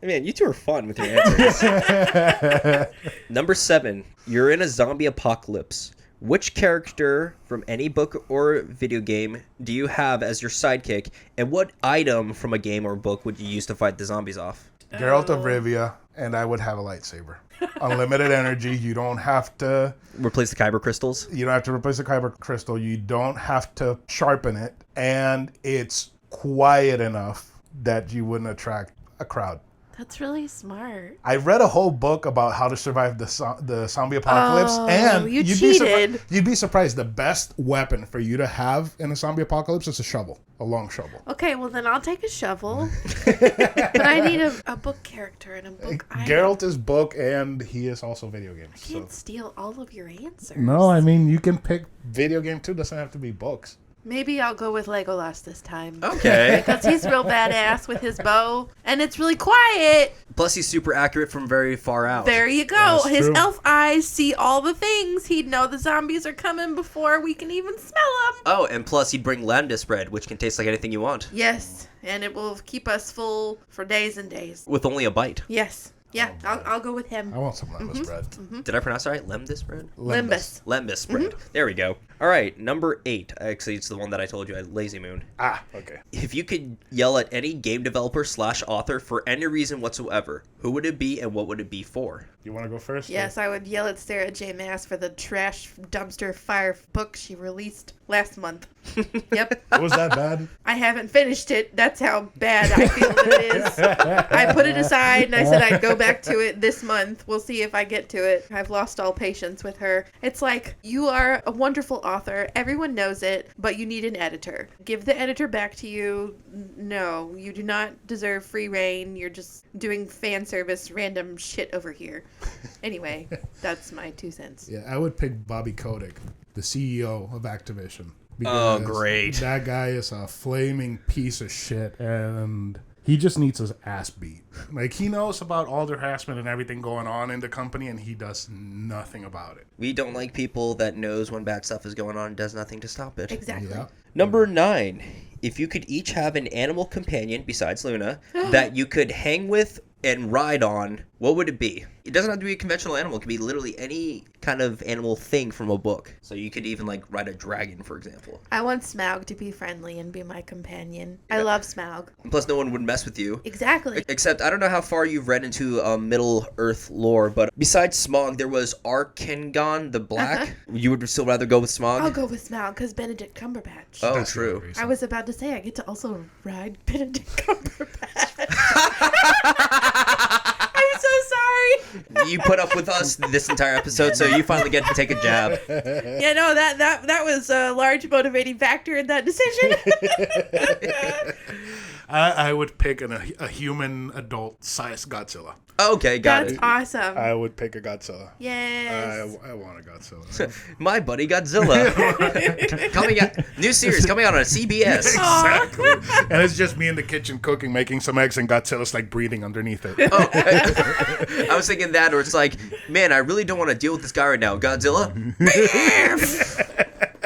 Speaker 1: Man, you two are fun with your answers. Number 7. You're in a zombie apocalypse. Which character from any book or video game do you have as your sidekick, and what item from a game or book would you use to fight the zombies off?
Speaker 4: Geralt of Rivia, and I would have a lightsaber. Unlimited energy. You don't have to.
Speaker 1: Replace the kyber crystals?
Speaker 4: You don't have to replace the kyber crystal. You don't have to sharpen it, and it's quiet enough that you wouldn't attract a crowd.
Speaker 3: That's really smart.
Speaker 4: I read a whole book about how to survive the zombie apocalypse,
Speaker 3: Oh,
Speaker 4: and
Speaker 3: you
Speaker 4: you'd
Speaker 3: cheated.
Speaker 4: you'd be surprised. The best weapon for you to have in a zombie apocalypse is a shovel, a long shovel.
Speaker 3: Okay, well then I'll take a shovel. But I need a book character and a book item.
Speaker 4: Geralt is book, and he is also video games.
Speaker 3: I can't steal all of your answers.
Speaker 4: No, I mean you can pick video game too. Doesn't have to be books.
Speaker 3: Maybe I'll go with Legolas this time.
Speaker 1: Okay.
Speaker 3: Because he's real badass with his bow, and it's really quiet.
Speaker 1: Plus, he's super accurate from very far out.
Speaker 3: There you go.
Speaker 4: That's
Speaker 3: His
Speaker 4: true.
Speaker 3: elf eyes see all the things. He'd know the zombies are coming before we can even smell them.
Speaker 1: Oh, and plus, he'd bring lambda bread, which can taste like anything you want,
Speaker 3: Yes, and it will keep us full for days and days.
Speaker 1: with only a bite.
Speaker 3: Yes. Yeah, I'll go with him.
Speaker 4: I want some lembas bread.
Speaker 1: Did I pronounce that right? Lambda bread?
Speaker 3: Limbus.
Speaker 1: Lembus bread. There we go. All right, number 8. Actually, it's the one that I told you, Lazy Moon.
Speaker 4: Ah, okay.
Speaker 1: If you could yell at any game developer / author for any reason whatsoever, who would it be and what would it be for?
Speaker 4: You want to go first?
Speaker 3: Yes, I would yell at Sarah J. Maas for the trash dumpster fire book she released last month. Yep.
Speaker 4: Was that bad?
Speaker 3: I haven't finished it. That's how bad I feel it is. I put it aside and I said I'd go back to it this month. We'll see if I get to it. I've lost all patience with her. It's like, you are a wonderful author. Everyone knows it, but you need an editor. Give the editor back to you. No, you do not deserve free reign. You're just doing fan service random shit over here. Anyway, that's my 2 cents.
Speaker 4: Yeah, I would pick Bobby Kotick. the CEO of Activision.
Speaker 1: Oh, great.
Speaker 4: That guy is a flaming piece of shit, and he just needs his ass beat. Like, he knows about all the harassment and everything going on in the company, and he does nothing about it.
Speaker 1: We don't like people that knows when bad stuff is going on and does nothing to stop it.
Speaker 3: Exactly.
Speaker 4: Yeah.
Speaker 1: Number 9. If you could each have an animal companion besides Luna that you could hang with and ride on, what would it be? It doesn't have to be a conventional animal. It could be literally any kind of animal thing from a book. So you could even like ride a dragon, for example.
Speaker 3: I want Smaug to be friendly and be my companion. I love Smaug.
Speaker 1: And plus, no one would mess with you.
Speaker 3: Exactly.
Speaker 1: Except, I don't know how far you've read into Middle Earth lore, but besides Smaug, there was Arkengon the Black. You would still rather go with Smaug?
Speaker 3: I'll go with Smaug because Benedict Cumberbatch.
Speaker 1: Oh,
Speaker 4: That's the
Speaker 1: true.
Speaker 4: only reason.
Speaker 3: I was about to say I get to also ride Benedict Cumberbatch. I'm so sorry.
Speaker 1: You put up with us this entire episode, so you finally get to take a jab.
Speaker 3: Yeah, no, that was a large motivating factor in that decision.
Speaker 4: I would pick a human adult-sized Godzilla.
Speaker 1: Okay, got
Speaker 3: That's
Speaker 1: it.
Speaker 3: awesome.
Speaker 2: I would pick a Godzilla.
Speaker 3: Yes.
Speaker 4: I want a Godzilla.
Speaker 1: My buddy Godzilla. Coming out, new series coming out on CBS.
Speaker 4: Exactly. And it's just me in the kitchen cooking, making some eggs, and Godzilla's like breathing underneath it.
Speaker 1: Oh, I was thinking that, or it's like, man, I really don't want to deal with this guy right now. Godzilla.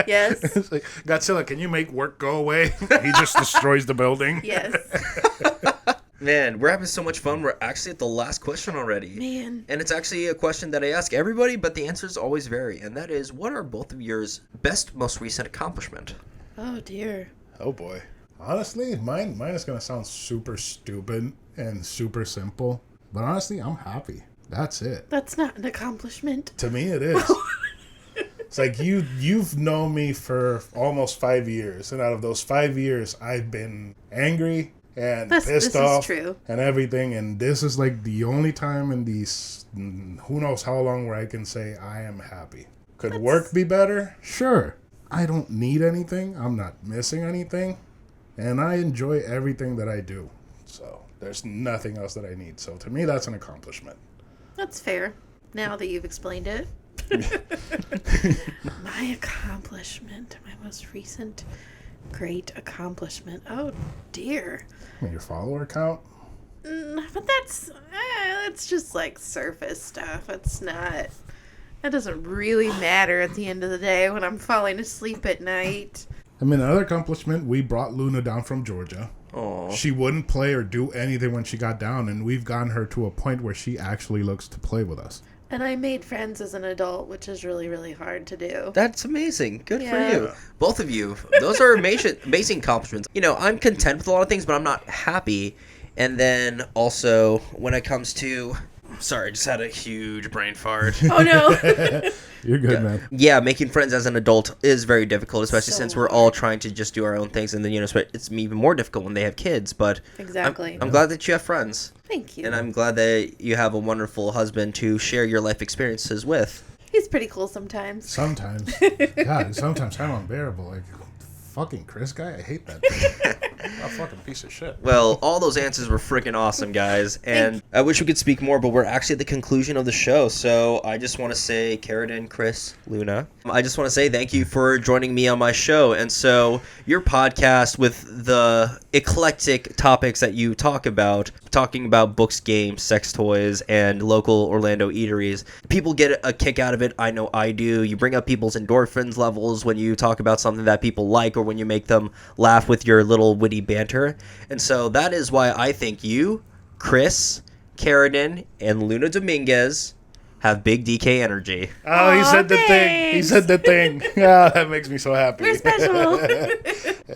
Speaker 3: Yes.
Speaker 4: It's like, Godzilla, can you make work go away? He just destroys the building.
Speaker 3: Yes.
Speaker 1: Man, we're having so much fun. We're actually at the last question already.
Speaker 3: Man.
Speaker 1: And it's actually a question that I ask everybody, but the answers always vary. And that is, what are both of yours best, most recent accomplishment?
Speaker 3: Oh, dear.
Speaker 2: Oh boy.
Speaker 4: Honestly, mine is gonna sound super stupid and super simple, but honestly, I'm happy. That's it.
Speaker 3: That's not an accomplishment.
Speaker 4: To me, it is. It's like you've known me for almost 5 years, and out of those 5 years, I've been angry and
Speaker 3: This
Speaker 4: pissed
Speaker 3: is
Speaker 4: off
Speaker 3: true.
Speaker 4: and everything. And this is like the only time in these who knows how long where I can say I am happy. Could work be better? Sure. I don't need anything. I'm not missing anything. And I enjoy everything that I do. So there's nothing else that I need. So to me, that's an accomplishment.
Speaker 3: That's fair. Now that you've explained it. My accomplishment. My most recent great accomplishment. Oh, dear.
Speaker 4: Your follower count?
Speaker 3: But that's just like surface stuff. It's not. That doesn't really matter at the end of the day when I'm falling asleep at night.
Speaker 4: I mean, another accomplishment, we brought Luna down from Georgia.
Speaker 1: Aw.
Speaker 4: She wouldn't play or do anything when she got down, and we've gotten her to a point where she actually looks to play with us.
Speaker 3: And I made friends as an adult, which is really, really hard to do.
Speaker 1: That's amazing. Good
Speaker 3: Yeah.
Speaker 1: for you. Both of you. Those are amazing accomplishments. You know, I'm content with a lot of things, but I'm not happy. And then also, when it comes to... Sorry, I just had a huge brain fart.
Speaker 3: Oh, no.
Speaker 4: You're good, man.
Speaker 1: Yeah, making friends as an adult is very difficult, especially
Speaker 3: So
Speaker 1: since we're all trying to just do our own things. And then, you know, it's even more difficult when they have kids. But
Speaker 3: Exactly.
Speaker 1: I'm glad that you have friends.
Speaker 3: Thank you.
Speaker 1: And I'm glad that you have a wonderful husband to share your life experiences with.
Speaker 3: He's pretty cool sometimes.
Speaker 4: Sometimes. God, sometimes I'm unbearable. Like, fucking Chris guy, I hate that thing.
Speaker 2: A fucking piece of shit.
Speaker 1: Well, all those answers were freaking awesome, guys. And I wish we could speak more, but we're actually at the conclusion of the show. So I just want to say, Karradyne, Chris, Luna, I just want to say thank you for joining me on my show. And so your podcast with the eclectic topics that you talk about, talking about books, games, sex toys, and local Orlando eateries, people get a kick out of it. I know I do. You bring up people's endorphins levels when you talk about something that people like or when you make them laugh with your little witty banter. And so that is why I think you, Chris, Karradyne, and Luna Dominguez have big DK energy.
Speaker 2: Oh, he
Speaker 3: Aw,
Speaker 2: said the thing. He
Speaker 3: thanks.
Speaker 2: said the thing. Yeah, that makes me so happy.
Speaker 3: We're special.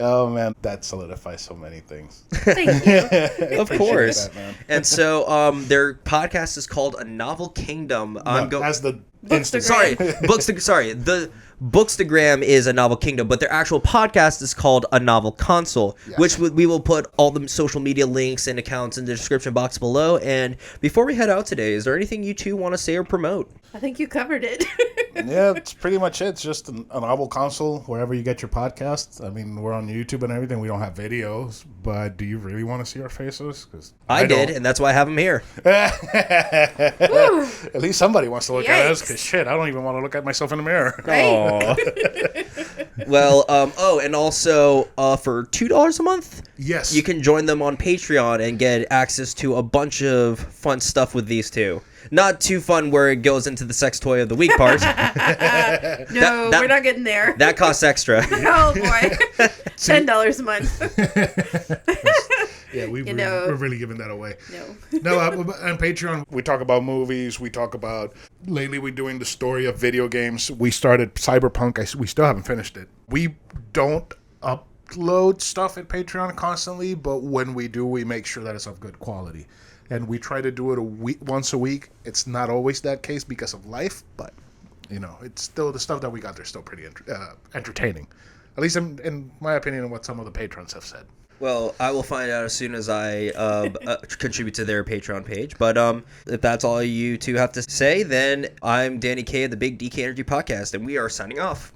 Speaker 2: Oh man, that solidifies so many things.
Speaker 3: Thank you.
Speaker 1: Of course.
Speaker 2: that, man.
Speaker 1: And so their podcast is called A Novel Kingdom.
Speaker 2: That's the
Speaker 3: Bookstagram.
Speaker 1: Sorry, the Bookstagram is A Novel Kingdom, but their actual podcast is called A Novel Console, which we will put all the social media links and accounts in the description box below. And before we head out today, is there anything you two want to say or promote?
Speaker 3: I think you covered it.
Speaker 2: Yeah, it's pretty much it. It's just a novel console wherever you get your podcast. I mean, we're on YouTube and everything. We don't have videos, but do you really want to see our faces? 'Cause
Speaker 1: I did,
Speaker 2: don't.
Speaker 1: and that's why I have them here.
Speaker 2: At least somebody wants to look at us.
Speaker 3: Yikes.
Speaker 2: Because shit, I don't even want to look at myself in the mirror.
Speaker 1: Aw. Well, and also for $2 a month,
Speaker 2: Yes.
Speaker 1: you can join them on Patreon and get access to a bunch of fun stuff with these two. Not too fun where it goes into the sex toy of the week part.
Speaker 3: No,
Speaker 1: that-
Speaker 3: we're not getting there.
Speaker 1: That costs extra.
Speaker 3: Oh boy, $10 a month.
Speaker 2: Yeah,
Speaker 3: know.
Speaker 2: we're really giving that away.
Speaker 3: No.
Speaker 2: No, on Patreon, we talk about movies. We talk about, lately we're doing the story of video games. We started Cyberpunk. We still haven't finished it. We don't upload stuff at Patreon constantly, but when we do, we make sure that it's of good quality. And we try to do it once a week. It's not always that case because of life, but, it's still, the stuff that we got there is still pretty entertaining. At least in my opinion, and what some of the patrons have said.
Speaker 1: Well, I will find out as soon as I contribute to their Patreon page. But if that's all you two have to say, then I'm Danny K of the Big DK Energy Podcast, and we are signing off.